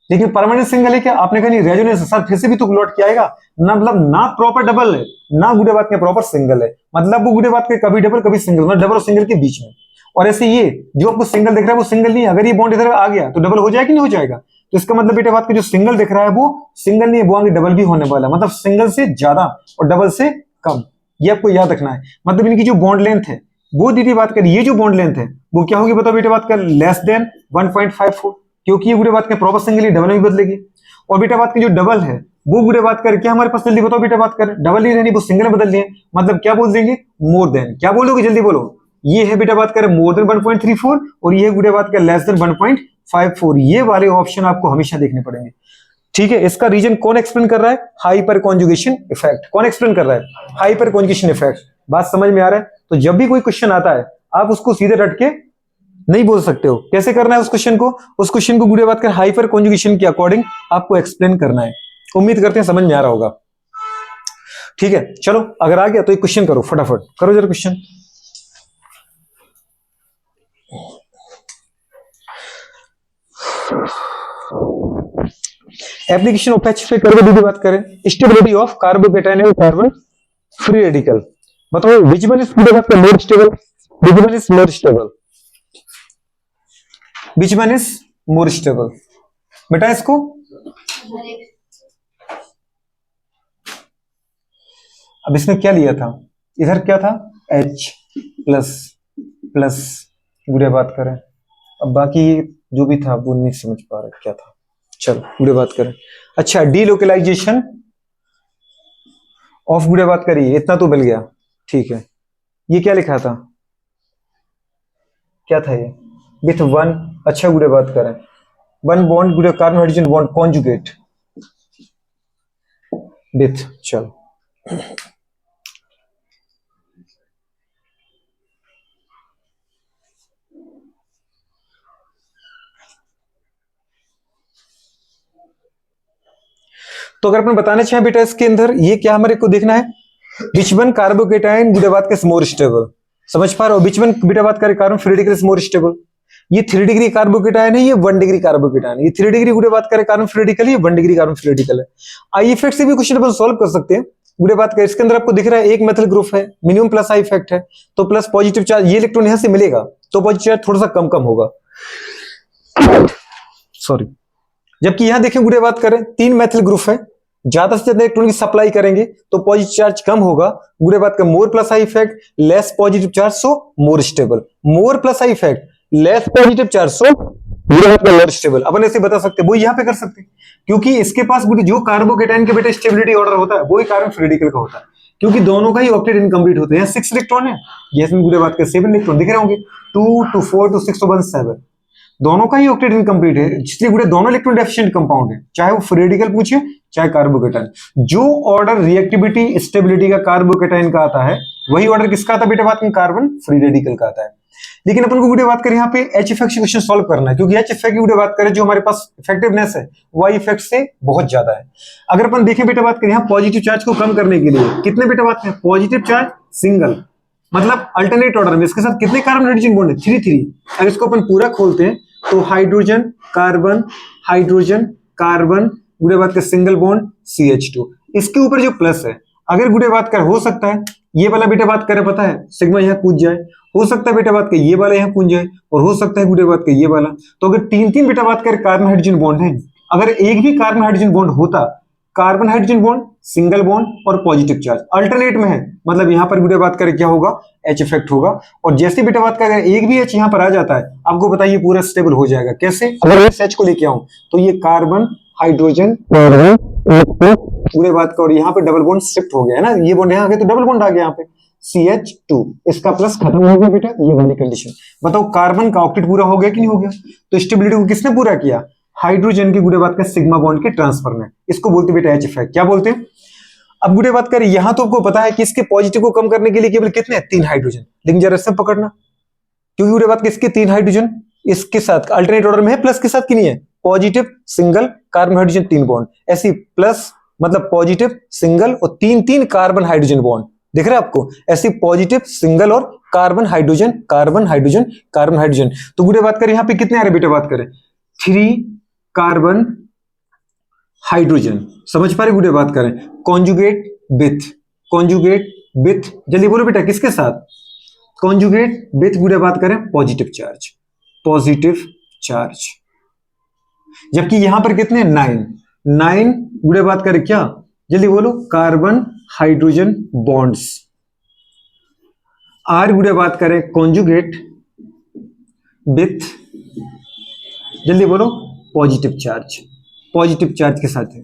लेकिन परमानेंट सिंगल है क्या, आपने कहा नहीं रेजोनेंस सर फिर से भी तो लौट के आएगा ना, मतलब ना प्रॉपर डबल है ना गुड़े बात के प्रॉपर सिंगल है, मतलब वो गुड़े बात के कभी डबल कभी सिंगल, मतलब डबल और सिंगल के बीच में। और ऐसे ये जो आपको सिंगल दिख रहा है वो सिंगल नहीं है, अगर ये बॉन्ड इधर आ गया तो डबल हो जाएगा कि नहीं हो जाएगा, तो इसका मतलब बेटा बात का जो सिंगल दिख रहा है वो सिंगल नहीं है, वो आगे डबल भी होने वाला है, मतलब सिंगल से ज्यादा और डबल से कम, ये आपको याद रखना है। मतलब इनकी जो बॉन्ड लेंथ है वो दीदी बात कर ये जो बॉन्ड लेंथ है वो क्या होगी बताओ बेटा बात कर लेस देन 1.54, क्योंकि ये गुड़े बात का प्रॉपर सिंगल ही डबल में बदलेगी, और बेटा बात की जो डबल है वो गुड़े बात कर क्या हमारे पास जल्दी बताओ बेटा बात कर डबल ही रहनी वो सिंगल में बदल लिए, मतलब क्या बोल देंगे मोर देन, क्या बोलोगे जल्दी बोलो, ये है बेटा बात करें मोर देन 1.34 और ये गुड़े बात कर लेस देन 1.54, ये वाले ऑप्शन आपको हमेशा देखने पड़ेंगे ठीक है। इसका रीजन कौन एक्सप्लेन कर रहा है, हाइपर कॉन्जुगेशन इफेक्ट, कौन एक्सप्लेन कर रहा है हाइपर कॉन्जुगेशन इफेक्ट। बात समझ में आ रहा है, तो जब भी कोई क्वेश्चन आता है आप उसको सीधे रट के नहीं बोल सकते हो, कैसे करना है उस क्वेश्चन को गुड़े बात कर हाइपर कॉन्जुगेशन के अकॉर्डिंग आपको एक्सप्लेन करना है। उम्मीद करते हैं समझ में आ रहा होगा ठीक है। चलो अगर आ गया तो एक क्वेश्चन करो, फटाफट करो जरा क्वेश्चन। एप्लीकेशन ऑफ एच पे करके दीदी बात करें, stability of carbocation and carbon free radical, बताओ which one is more stable, which one is more stable, which one is more stable, बेटा इसको अब इसमें क्या लिया था, इधर क्या था H प्लस प्लस गुड़े बात करें, अब बाकी जो भी था वो नहीं समझ पा रहा क्या था, चलो गुड़े बात करें। अच्छा डीलोकलाइजेशन ऑफ गुड़े बात करिए, इतना तो मिल गया ठीक है। ये क्या लिखा था, क्या था ये विथ वन, अच्छा गुड़े बात करें वन बॉन्ड गुड़े carbon hydrogen bond conjugate with, चलो तो अगर अपन बताना चाहें बेटा इसके अंदर ये क्या हमारे को देखना है, विच वन कार्बोकेटायन गुड़े बात के मोर स्टेबल, समझ पा रहे हो, विच वन बेटा बात करें carbon free radical more stable, ये 3 डिग्री कार्बोकेटायन है, ये 1 डिग्री कार्बोकेटायन, ये 3 डिग्री गुड़े बात करें कार्बन फ्री रेडिकल, ये 1 डिग्री कार्बन फ्री रेडिकल है। आई इफेक्ट से भी क्वेश्चन अपन सॉल्व कर सकते हैं गुड़े बात करें, इसके अंदर आपको दिख रहा है एक मेथल ग्रुप है, मिनिमम प्लस आई इफेक्ट है, तो प्लस पॉजिटिव चार्ज ये इलेक्ट्रॉन यहां से मिलेगा तो पॉजिटिव चार्ज थोड़ा सा कम कम होगा, सॉरी, जबकि यहां देखें गुड़े बात करें 3 मेथल ग्रुप है, ज्यादा से ज्यादा इलेक्ट्रॉन की सप्लाई करेंगे तो पॉजिटिव चार्ज कम होगा। गुड बात का more plus I effect less positive charge so more stable, more plus I effect less positive charge so more stable. अपन ऐसे बता सकते हैं, वो यहाँ पे कर सकते हैं क्योंकि इसके पास जो कार्बोकेटाइन के बेटा स्टेबिलिटी ऑर्डर होता है वही कार्बन फ्री रेडिकल का होता है, क्योंकि दोनों का ही ऑक्टेट इनकम्प्लीट होते हैं। 6 इलेक्ट्रॉन है, इसमें गुड बात का 7 इलेक्ट्रॉन दिख रहे होंगे, 2 2 4 2 6 1 7, दोनों का ही ऑक्टेट इनकम्प्लीट है, इसलिए गुड दोनों इलेक्ट्रॉन डेफिशिएंट कंपाउंड है, चाहे वो फ्री रेडिकल पूछे चाहे कार्बोकेटाइन। जो ऑर्डर रिएक्टिविटी स्टेबिलिटी का कार्बोकेटाइन का आता है वही ऑर्डर किसका आता है बेटा, बात में कार्बन फ्री रेडिकल का आता है। लेकिन अपन को गुड बात करें यहाँ पे एच इफेक्ट से क्वेश्चन सॉल्व करना है, क्योंकि एच इफेक्ट की गुड बात करें जो हमारे पास इफेक्टिवनेस है वाई इफेक्ट से बहुत ज्यादा है। अगर अपन देखें बेटा बात करें यहाँ पॉजिटिव चार्ज को कम करने के लिए कितने बेटा बात करें, पॉजिटिव चार्ज सिंगल मतलब अल्टरनेट ऑर्डर में इसके साथ कितने कार्बन हाइड्रोजन बॉन्ड है, 3 3। अगर इसको अपन पूरा खोलते हैं तो hydrogen carbon hydrogen carbon good बात का सिंगल बॉन्ड CH2, इसके ऊपर जो प्लस है अगर गुड बात कर हो सकता है ये वाला बेटा बात करे पता है सिग्मा यहाँ कूद जाए, हो सकता है बेटा बात का ये वाला यहाँ कूद जाए, और हो सकता है गुड बात का ये वाला। तो अगर 3 3 बेटा बात कर कार्बन हाइड्रोजन बॉन्ड है, अगर एक भी कार्बन हाइड्रोजन बॉन्ड होता, carbon hydrogen bond single bond और पॉजिटिव चार्ज अल्टरनेट में है, मतलब यहाँ पर बेटा बात करें क्या होगा, एच इफेक्ट होगा। और जैसे बेटा बात करें एक भी एच यहाँ पर आ जाता है आपको बताइए पूरा स्टेबल हो जाएगा। कैसे, अगर इस एच को लेके आऊं तो ये कार्बन हाइड्रोजन पूरे बात का, और यहाँ पे डबल बॉन्ड शिफ्ट हो गया है ना, ये बॉन्ड यहाँ आ गया तो डबल बॉन्ड आ गया यहाँ पे CH2, इसका प्लस खत्म हो गया बेटा, ये वाली कंडीशन। बताओ कार्बन का ऑक्टेट पूरा हो गया कि नहीं हो गया। तो स्टेबिलिटी को किसने पूरा किया, हाइड्रोजन की गुडे बात का सिग्मा बॉन्ड के ट्रांसफर में, इसको बोलते बेटा एच इफेक्ट। क्या बोलते हैं, अब गुडे बात करें यहां तो आपको पता है कि इसके पॉजिटिव को कम करने के लिए केवल कितने 3 हाइड्रोजन, लेकिन जरा सब पकड़ना क्योंकि गुडे बात इसके 3 हाइड्रोजन इसके साथ अल्टरनेट ऑर्डर में है, प्लस के साथ की नहीं है, positive single carbon hydrogen 3 bond, ऐसी प्लस मतलब पॉजिटिव सिंगल और 3 3 कार्बन हाइड्रोजन बॉन्ड दिख रहा है आपको, ऐसी पॉजिटिव सिंगल और carbon hydrogen carbon hydrogen carbon hydrogen. तो गुडे बात करें यहाँ पे कितने आ रहे बेटा, बात करें 3 कार्बन हाइड्रोजन, समझ पा रहे गुडे बात करें, कॉन्जुगेट विथ जल्दी बोलो बेटा किसके साथ, कॉन्जुगेट विथ गुडे बात करें पॉजिटिव चार्ज, जबकि यहां पर कितने 9 गुडे बात करें क्या, जल्दी बोलो कार्बन हाइड्रोजन बॉन्ड्स आर गुडे बात करें कॉन्जुगेट विथ जल्दी बोलो पॉजिटिव चार्ज के साथ है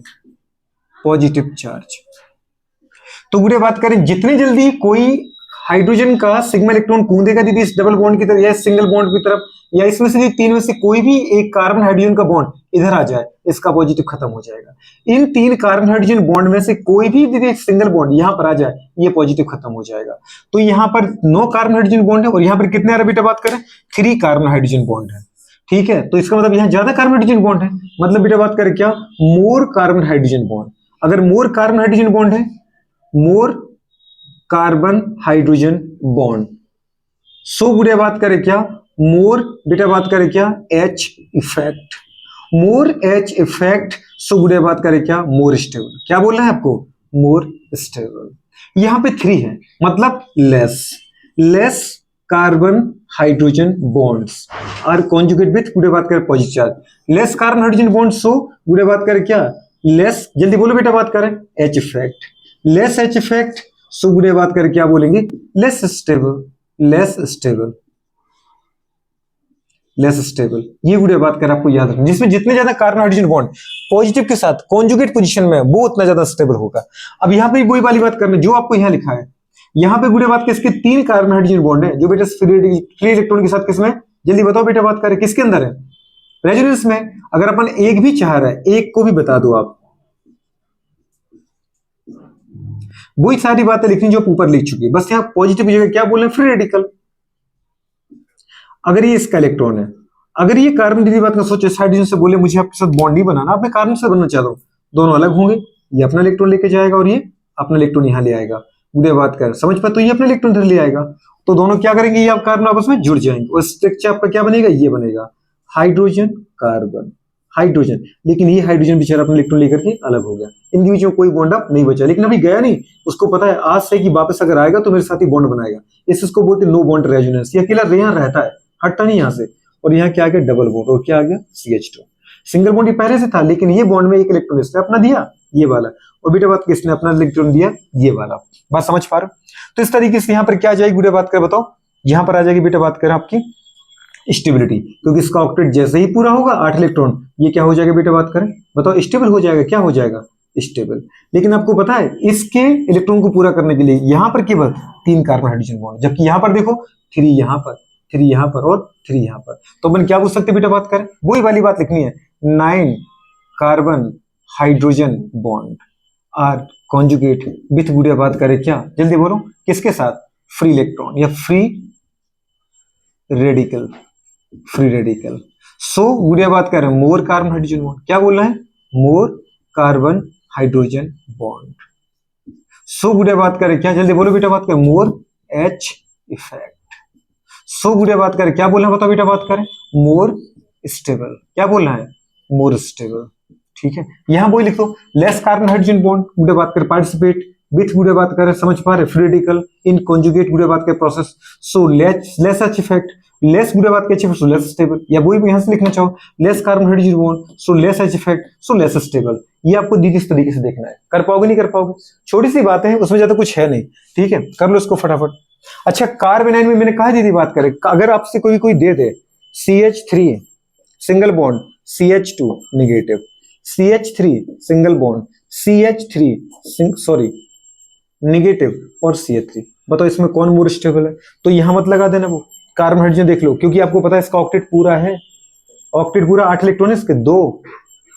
पॉजिटिव चार्ज। तो गुडे बात करें जितनी जल्दी कोई हाइड्रोजन का सिग्मा इलेक्ट्रॉन कूदेगा दीदी इस डबल बॉन्ड की तरफ या सिंगल बॉन्ड की तरफ, या इसमें से 3 में से कोई भी एक कार्बन हाइड्रोजन का बॉन्ड इधर आ जाए, इसका पॉजिटिव खत्म हो जाएगा। इन 3 कार्बन हाइड्रोजन बॉन्ड में से कोई भी दीदी एक सिंगल बॉन्ड यहां पर आ जाए, ये पॉजिटिव खत्म हो जाएगा। तो यहां पर 9 कार्बन हाइड्रोजन बॉन्ड है और यहां पर कितने आ रहे बेटा बात करें 3 कार्बन हाइड्रोजन बॉन्ड है, ठीक है। तो इसका मतलब यहां ज्यादा कार्बन हाइड्रोजन बॉन्ड है, मतलब बेटा बात करें क्या, मोर कार्बन हाइड्रोजन बॉन्ड। अगर मोर कार्बन हाइड्रोजन बॉन्ड है, more carbon hydrogen bond, so गुडे बात करें क्या, मोर बेटा बात करें क्या H effect, more H effect, so गुडे बात करें क्या मोर स्टेबल। क्या बोलना है आपको, मोर स्टेबल। यहां पे 3 है मतलब less carbon hydrogen bonds are conjugate with गुडे बात करें positive charge, less carbon hydrogen bond, so गुडे बात करें क्या लेस, जल्दी बोलो बेटा बात करें H effect, less H effect, so गुडे बात करें क्या बोलेंगे लेस स्टेबल। ये गुडे बात कर आपको याद रखना, जिसमें जितने ज्यादा कार्बन हाइड्रोजन बॉन्ड पॉजिटिव के साथ कॉन्जुगेट पोजीशन में वो उतना ज्यादा स्टेबल होगा। अब यहाँ पे वही वाली बात करना जो आपको यहाँ लिखा है, यहाँ पे गुडे बात के इसके 3 कार्बन हाइड्रोजन बॉन्ड है जो बेटा फ्री इलेक्ट्रॉन के साथ किसमें, जल्दी बताओ बेटा बात करें किसके अंदर है, रेजोनेंस में। अगर अपन एक भी चाह रहा है, एक को भी बता दो आप, वही सारी बातें लिखनी जो ऊपर लिख चुकी है, बस यहाँ पॉजिटिव जगह क्या बोल रहे हैं फ्री रेडिकल। अगर ये इसका इलेक्ट्रॉन है, अगर ये कार्बन दीदी बात का सोचे हाइड्रोजन से बोले मुझे आपके साथ बॉन्ड नहीं बनाना, आप मैं कार्बन से बनना चाहता हूं, दोनों अलग होंगे, ये अपना इलेक्ट्रॉन लेके जाएगा और ये अपना इलेक्ट्रॉन यहाँ ले आएगा, मुझे बात कर समझ पा, तो ये अपना इलेक्ट्रॉन इधर ले आएगा, तो दोनों क्या करेंगे, ये आप कार्बन आपस में जुड़ जाएंगे और स्ट्रक्चर आपका क्या बनेगा, ये बनेगा हाइड्रोजन कार्बन हाइड्रोजन। लेकिन ये हाइड्रोजन बेचारा अपना इलेक्ट्रॉन लेकर के अलग हो गया, इनके बीच में कोई बॉन्ड अप नहीं बचा, लेकिन अभी गया नहीं, उसको पता है आज से कि वापस अगर आएगा तो मेरे साथ ही बॉन्ड बनाएगा, इसको बोलते नो बॉन्ड रेजोनेंस। ये अकेला यहाँ रहता है, हटता नहीं यहाँ से, और यहाँ क्या आ गया डबल बॉन्ड, और क्या आ गया CH2। सिंगल बॉन्ड पहले से था लेकिन ये बॉन्ड में एक इलेक्ट्रॉन इसने अपना दिया, ये वाला, और बेटा बात किसने अपना इलेक्ट्रॉन दिया, ये वाला। बात समझ पा रहे हो? तो इस तरीके से यहाँ पर क्या आ जाएगी बेटा बात करें, बताओ, यहाँ पर आ जाएगी बेटा बात करें आपकी स्टेबिलिटी, क्योंकि इसका ऑक्टेट जैसे ही पूरा होगा 8 इलेक्ट्रॉन, ये क्या हो जाएगा बेटा बात करें, बताओ, स्टेबल हो जाएगा। क्या हो जाएगा, स्टेबल। लेकिन आपको पता है इसके इलेक्ट्रॉन को पूरा करने के लिए यहाँ पर केवल 3 कार्बन हाइड्रोजन बॉन्ड, जबकि यहाँ पर देखो 3 यहाँ पर, 3 यहाँ पर और 3 यहाँ पर। तो अपन क्या पूछ सकते बेटा बात करें, वही वाली बात लिखनी है, 9 carbon hydrogen bond are conjugate with गुड़िया बात करें क्या, जल्दी बोलो, किसके साथ, फ्री इलेक्ट्रॉन या free radical, free radical. So गुड़िया बात करें मोर कार्बन हाइड्रोजन बॉन्ड, क्या बोल रहे हैं, मोर कार्बन हाइड्रोजन बॉन्ड। सो गुड़िया बात करें क्या, जल्दी बोलो बेटा बात करें, मोर एच इफेक्ट। सो गुड़िया बात करें क्या बोल रहे हैं, बताओ बेटा बात करें, मोर स्टेबल। क्या बोल रहा है, मोर स्टेबल। ठीक है, यहां वही लिख दो, लेस कार्बन हाइड्रोजन बॉन्ड गुड़िया बात करें पार्टिसिपेट विथ गुड़िया बात करें, समझ पा रहे, फ्री रेडिकल इन कॉन्जुगेट गुड़िया बात करें process. So less H effect, less गुड़िया बात के सो लेस स्टेबल, या वही भी यहां से लिखना चाहो, less carbon hydrogen bond so less H effect so less stable. ये आपको दीदी इस तरीके से देखना है, कर पाओगे नहीं कर पाओगे, छोटी सी बात है, उसमें ज्यादा कुछ है नहीं। ठीक है, कर लो इसको फटाफट। अच्छा, कार्बोनाइन में मैंने कहा दीदी बात करें, अगर आपसे कोई दे दे CH3 single bond CH2 negative, CH3 single bond CH3 sorry negative और CH3, बताओ इसमें कौन मोर स्टेबल है। तो यहां मत लगा देना, वो कार्बन हाइड्रोजन देख लो, क्योंकि आपको पता है इसका ऑक्टेट पूरा है, ऑक्टेट पूरा 8 इलेक्ट्रॉन है इसके, दो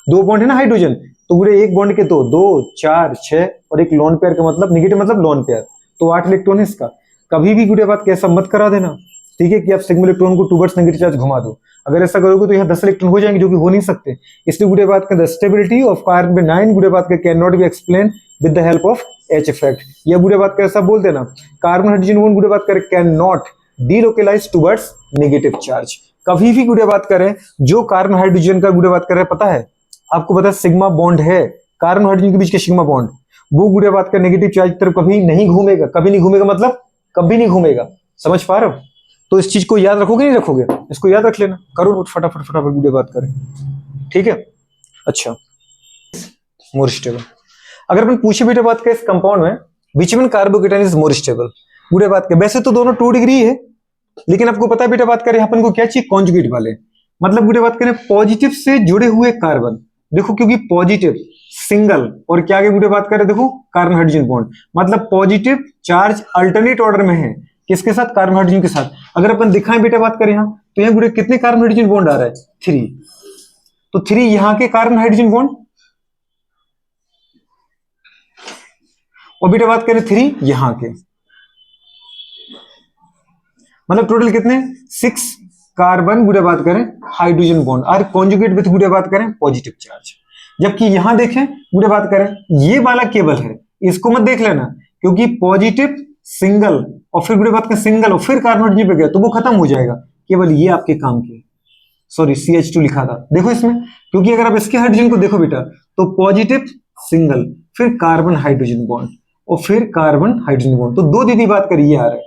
बॉन्ड है ना हाइड्रोजन, तो पूरे एक बॉन्ड के 2 2 4 6 और एक लोन पेयर का मतलब नेगेटिव मतलब लोन पेयर, तो 8 इलेक्ट्रॉन है इसका। कभी भी गुड़िया बात कैसा मत करा देना, ठीक है, कि आप सिग्मा इलेक्ट्रॉन को टूवर्ड्स नेगेटिव चार्ज घुमा दो। अगर ऐसा करोगे तो यहाँ 10 इलेक्ट्रॉन हो जाएंगे, जो कि हो नहीं सकते। इसलिए गुड़िया बात का स्टेबिलिटी ऑफ कार्बोनाइन गुड़िया बात का can not be explain with the help of H effect. या गुड़िया बात का ऐसा बोल देना, कार्बन हाइड्रोजन बॉन्ड गुड़िया बात करें can not delocalise towards negative charge. कभी भी गुड़िया बात करें जो कार्बन हाइड्रोजन का गुड़िया बात करें, पता है आपको पता है सिग्मा बॉन्ड है कार्बन हाइड्रोजन के बीच के सिग्मा बॉन्ड, वो गुड़िया बात का नेगेटिव चार्ज की तरफ कभी नहीं घूमेगा, कभी नहीं घूमेगा मतलब कभी नहीं घूमेगा। समझ पा रहे हो? तो इस चीज को याद रखोगे नहीं रखोगे, इसको याद रख लेना, करो फटाफट फटाफट गुड़िया बात करें। ठीक है, अच्छा, मोर स्टेबल। अगर अपन पूछे बेटा बात करें इस कंपाउंड में which one carbocation is more stable, गुड़िया बात करें वैसे तो दोनों 2 डिग्री है, लेकिन आपको पता है बेटा बात करें अपन को क्या चाहिए, कॉन्जुगेट वाले। मतलब गुड़िया बात करें पॉजिटिव से जुड़े हुए कार्बन, देखो क्योंकि पॉजिटिव सिंगल और क्या आगे गुड़िया बात करें, देखो कार्बन हाइड्रोजन बॉन्ड, मतलब पॉजिटिव चार्ज अल्टरनेट ऑर्डर में है, किसके साथ, कार्बन हाइड्रोजन के साथ। अगर अपन दिखाएं बेटा बात करें यहाँ, तो यहाँ गुड़िया कितने कार्बन हाइड्रोजन बॉन्ड आ रहा है, 3, तो 3 यहाँ के कार्बन हाइड्रोजन बॉन्ड, और बेटा बात करें 3 यहां के, मतलब टोटल कितने, 6 कार्बन गुड़िया बात करें hydrogen bond are conjugate with गुड़िया बात करें पॉजिटिव चार्ज। जबकि यहां देखें गुड़िया बात करें ये वाला केबल है, इसको मत देख लेना, क्योंकि पॉजिटिव सिंगल और फिर गुड़िया बात करें सिंगल और फिर कार्बन हाइड्रोजन पे गया तो वो खत्म हो जाएगा, केवल ये आपके काम के, सॉरी CH2 लिखा था, देखो इसमें, क्योंकि अगर आप इसके हाइड्रोजन को देखो बेटा तो पॉजिटिव सिंगल फिर कार्बन हाइड्रोजन बॉन्ड और फिर कार्बन हाइड्रोजन बॉन्ड, तो 2 दीदी बात करिए आ रहा है,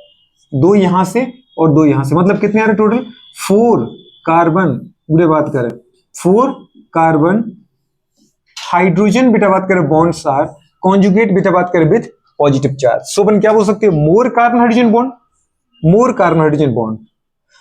2 यहां से और 2 यहां से, मतलब कितने आ रहे टोटल, 4 कार्बन गुड़िया बात करें 4 कार्बन हाइड्रोजन बेटा बात करें बॉन्ड्स आर कॉन्जुगेट बेटा बात करें विथ पॉजिटिव चार्ज। सो अपन क्या बोल सकते हैं, मोर कार्बन हाइड्रोजन बॉन्ड, मोर कार्बन हाइड्रोजन बॉन्ड।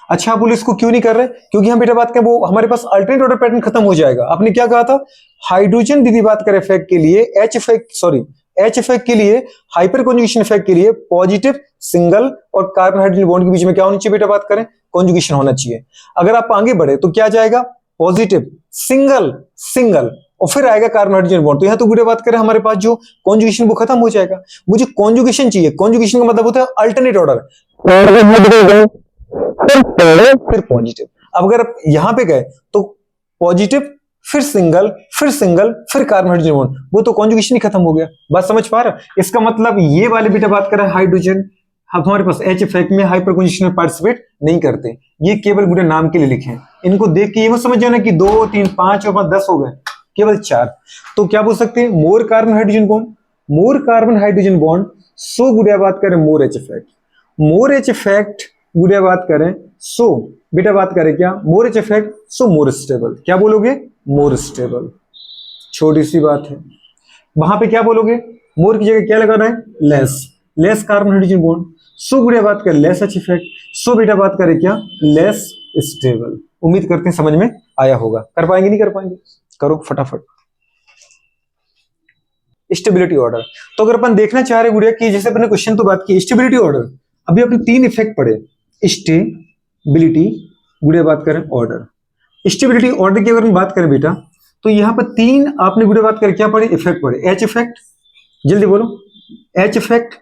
अच्छा, आप बोले इसको क्यों नहीं कर रहे, क्योंकि हम बेटा बात करें वो हमारे पास अल्टरनेट ऑर्डर पैटर्न खत्म हो जाएगा। आपने क्या कहा था, हाइड्रोजन दीदी बात करें इफेक्ट के लिए एच इफेक्ट के लिए हाइपर कॉन्जुगेशन इफेक्ट के लिए पॉजिटिव सिंगल और कार्बन हाइड्रोजन बॉन्ड के बीच में क्या होना चाहिए बेटा बात करें, कॉन्जुगेशन होना चाहिए। अगर आप आगे बढ़े तो क्या जाएगा, पॉजिटिव सिंगल सिंगल और फिर आएगा कार्बन हाइड्रोजन बॉन्ड, तो यहां तो गुड़िया बात करें हमारे पास जो कॉन्जुगेशन वो खत्म हो जाएगा। मुझे कॉन्जुगेशन चाहिए, कॉन्जुगेशन का मतलब होता है अल्टरनेट ऑर्डर, फिर पॉजिटिव। अब अगर आप यहां पे गए तो पॉजिटिव फिर सिंगल फिर कार्बन हाइड्रोजन बॉन्ड, वो तो कॉन्जुगेशन ही खत्म हो गया। बात समझ पा रहा? इसका मतलब ये वाले बेटा बात करें हाइड्रोजन हमारे पास एच इफेक्ट में हाइपर कॉन्जुगेशन में पार्टिसिपेट नहीं करते, ये केवल गुड़े नाम के लिए लिखे हैं। इनको देख के ये मत समझ जाना कि 2 3 5 और 10 हो गए, केवल 4। तो क्या बोल सकते हैं, मोर कार्बन हाइड्रोजन बॉन्ड सो गुड़िया बात करें मोर एच इफेक्ट गुड़िया बात करें सो बेटा बात करें क्या, मोर एच इफेक्ट सो मोर स्टेबल। क्या बोलोगे, मोर स्टेबल। छोटी सी बात है, वहां पे क्या बोलोगे, मोर की जगह क्या लगाना है, less, less carbon hydrogen bond. So गुड़िया बात करें लेस एच इफेक्ट, सो बेटा बात करें क्या, लेस स्टेबल। उम्मीद करते हैं समझ में आया होगा। कर पाएंगे नहीं कर पाएंगे, करो फटाफट। स्टेबिलिटी ऑर्डर, तो अगर अपन देखना चाह रहे गुड़िया कि जैसे अपने क्वेश्चन तो बात की स्टेबिलिटी ऑर्डर, अभी अपने 3 इफेक्ट पढ़े, स्टेबिलिटी, गुड़िया बात करें ऑर्डर। स्टेबिलिटी ऑर्डर की अगर हम बात करें बेटा, तो यहाँ पर 3 आपने गुड़िया बात करें क्या पढ़े, इफेक्ट पढ़े। एच इफेक्ट, जल्दी बोलो, एच इफेक्ट,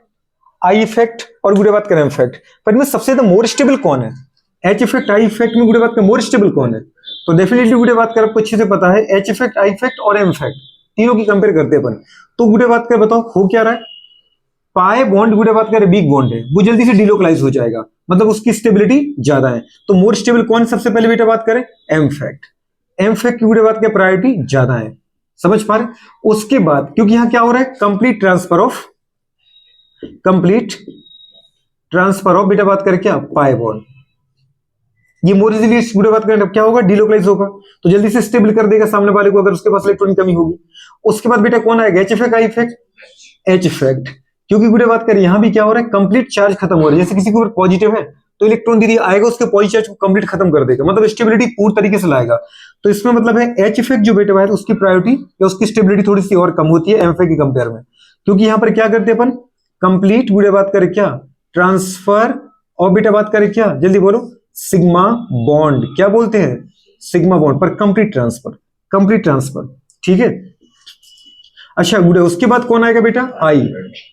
आई इफेक्ट और गुड़िया बात करें इफेक्ट। पर इनमें सबसे ज्यादा मोर स्टेबल कौन है, एच इफेक्ट आई इफेक्ट में गुड़िया बात करें मोर स्टेबल कौन है, तो डेफिनेटली गुड़िया बात करें आपको अच्छे से पता है, एच इफेक्ट, आई इफेक्ट और एम इफेक्ट, तीनों की कंपेयर करते हैं अपन। तो गुड़िया बात करें बताओ हो क्या रहा है, पाए बॉन्ड गुड़िया बात करें वीक बॉन्ड है, वो जल्दी से डिलोकलाइज हो जाएगा, मतलब उसकी स्टेबिलिटी ज्यादा है। तो मोर स्टेबल कौन सबसे पहले बेटा बात करें, एम इफेक्ट, एम इफेक्ट की गुड़िया बात करें प्रायोरिटी ज्यादा है, समझ पा रहे। उसके बाद क्योंकि यहां क्या हो रहा है, कंप्लीट ट्रांसफर ऑफ बेटा बात करें क्या, पाए बॉन्ड, ये मोर इजीली गुड़िया बात करें क्या होगा, डिलोकलाइज होगा, तो जल्दी से स्टेबल कर देगा सामने वाले को अगर उसके पास इलेक्ट्रॉन कमी होगी। उसके बाद बेटा कौन आएगा, H effect, I effect, H effect, क्योंकि गुड़िया बात करें यहां भी क्या हो रहा है, कंप्लीट चार्ज खत्म हो रहा है। जैसे किसी के ऊपर पॉजिटिव है तो इलेक्ट्रॉन दीदी आएगा उसके पॉजिटिव चार्ज को कंप्लीट खत्म कर देगा, मतलब स्टेबिलिटी पूरी तरीके से लाएगा। तो इसमें मतलब है एच इफेक्ट जो बेटा है उसकी प्रायोरिटी या उसकी स्टेबिलिटी थोड़ी सी और कम होती है एम इफेक्ट की कंपेयर में, क्योंकि यहां पर क्या करते हैं अपन, कंप्लीट गुड़िया बात करें क्या, ट्रांसफर, और बेटा बात करें क्या, जल्दी बोलो, सिग्मा बॉन्ड, क्या बोलते हैं, सिग्मा बॉन्ड पर कंप्लीट ट्रांसफर, ठीक है। अच्छा गुड़े, उसके बाद कौन आएगा बेटा, आई,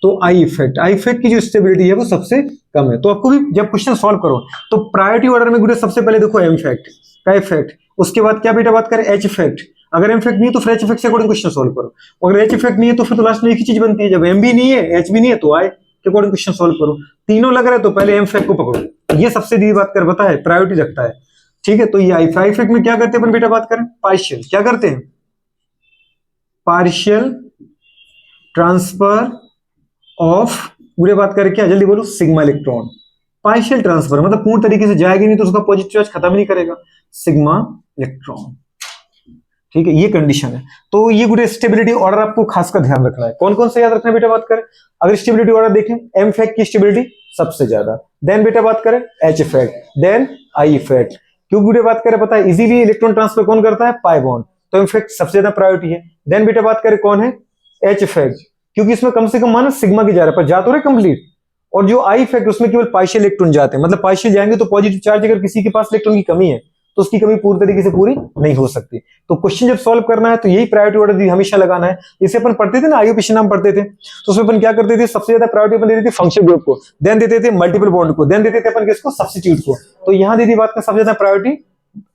तो आई इफेक्ट की जो स्टेबिलिटी है वो सबसे कम है। तो आपको भी जब क्वेश्चन सॉल्व करो तो प्रायोरिटी ऑर्डर में गुड़े सबसे पहले देखो एम इफेक्ट का इफेक्ट, उसके बाद क्या बेटा बात करें, एच इफेक्ट, अगर एम इफेक्ट नहीं है तो फिर एच इफेक्ट से अकॉर्डिंग क्वेश्चन सॉल्व करो, अगर एच इफेक्ट नहीं है तो फिर तो लास्ट में एक ही चीज बनती है, जब एम भी नहीं है एच भी नहीं है तो आई के अकॉर्डिंग क्वेश्चन सॉल्व करो। तीनों लग रहा है तो पहले एम इफेक्ट को पकड़ो, ये सबसे दी बात कर बता है, प्रायोरिटी रखता है, ठीक है। तो ये आई इफेक्ट में क्या करते हैं अपन बेटा बात करें, पार्शियल, क्या करते हैं, पार्शियल ट्रांसफर ऑफ, पूरे बात करें क्या, जल्दी बोलो, सिग्मा इलेक्ट्रॉन, पार्शियल ट्रांसफर मतलब पूर्ण तरीके से जाएगी नहीं तो उसका पॉजिटिव चार्ज खत्म नहीं करेगा, सिग्मा इलेक्ट्रॉन, ठीक है, ये कंडीशन है। तो ये गुड़े स्टेबिलिटी ऑर्डर आपको खासकर ध्यान रखना है। कौन कौन से याद रखना है बेटा बात करें, अगर स्टेबिलिटी ऑर्डर देखें, एम इफेक्ट की स्टेबिलिटी सबसे ज्यादा, देन बेटा बात करें H effect, then I effect, क्यों गुड़े बात करें पता है, इजीली इलेक्ट्रॉन ट्रांसफर कौन करता है, पाई बॉन्ड, तो इफेक्ट सबसे ज्यादा प्रायोरिटी है। देन बेटा बात करें कौन है, एच इफेक्ट, क्योंकि इसमें कम से कम माना सिग्मा की जा रहा है पर जा तो रहे कंप्लीट, और जो आई इफेक्ट उसमें केवल पार्शियल इलेक्ट्रॉन जाते हैं, मतलब पार्शियल जाएंगे तो पॉजिटिव चार्ज अगर किसी के पास इलेक्ट्रॉन की कमी है तो उसकी कमी पूरी तरीके से पूरी नहीं हो सकती। तो क्वेश्चन जब सॉल्व करना है तो यही प्रायोरिटी ऑर्डर हमेशा लगाना है। जैसे अपन पढ़ते थे ना आईयूपीएसी नाम पढ़ते थे तो उसमें अपन क्या करते थे, सबसे ज्यादा प्रायोरिटी अपन देते थे फंक्शन ग्रुप को, देन देते थे मल्टीपल बॉन्ड को, देन देते थे अपन किसको, सब्स्टिट्यूट को। तो यहां दीदी बात का सबसे ज्यादा प्रायोरिटी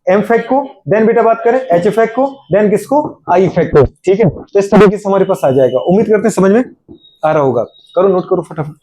एम इफेक्ट को, देन बेटा बात करें एच इफेक्ट को, देन किसको, आई इफेक्ट को, ठीक है। तो इस तरीके से हमारे पास आ जाएगा। उम्मीद करते हैं समझ में आ रहा होगा, करो नोट करो फटाफट।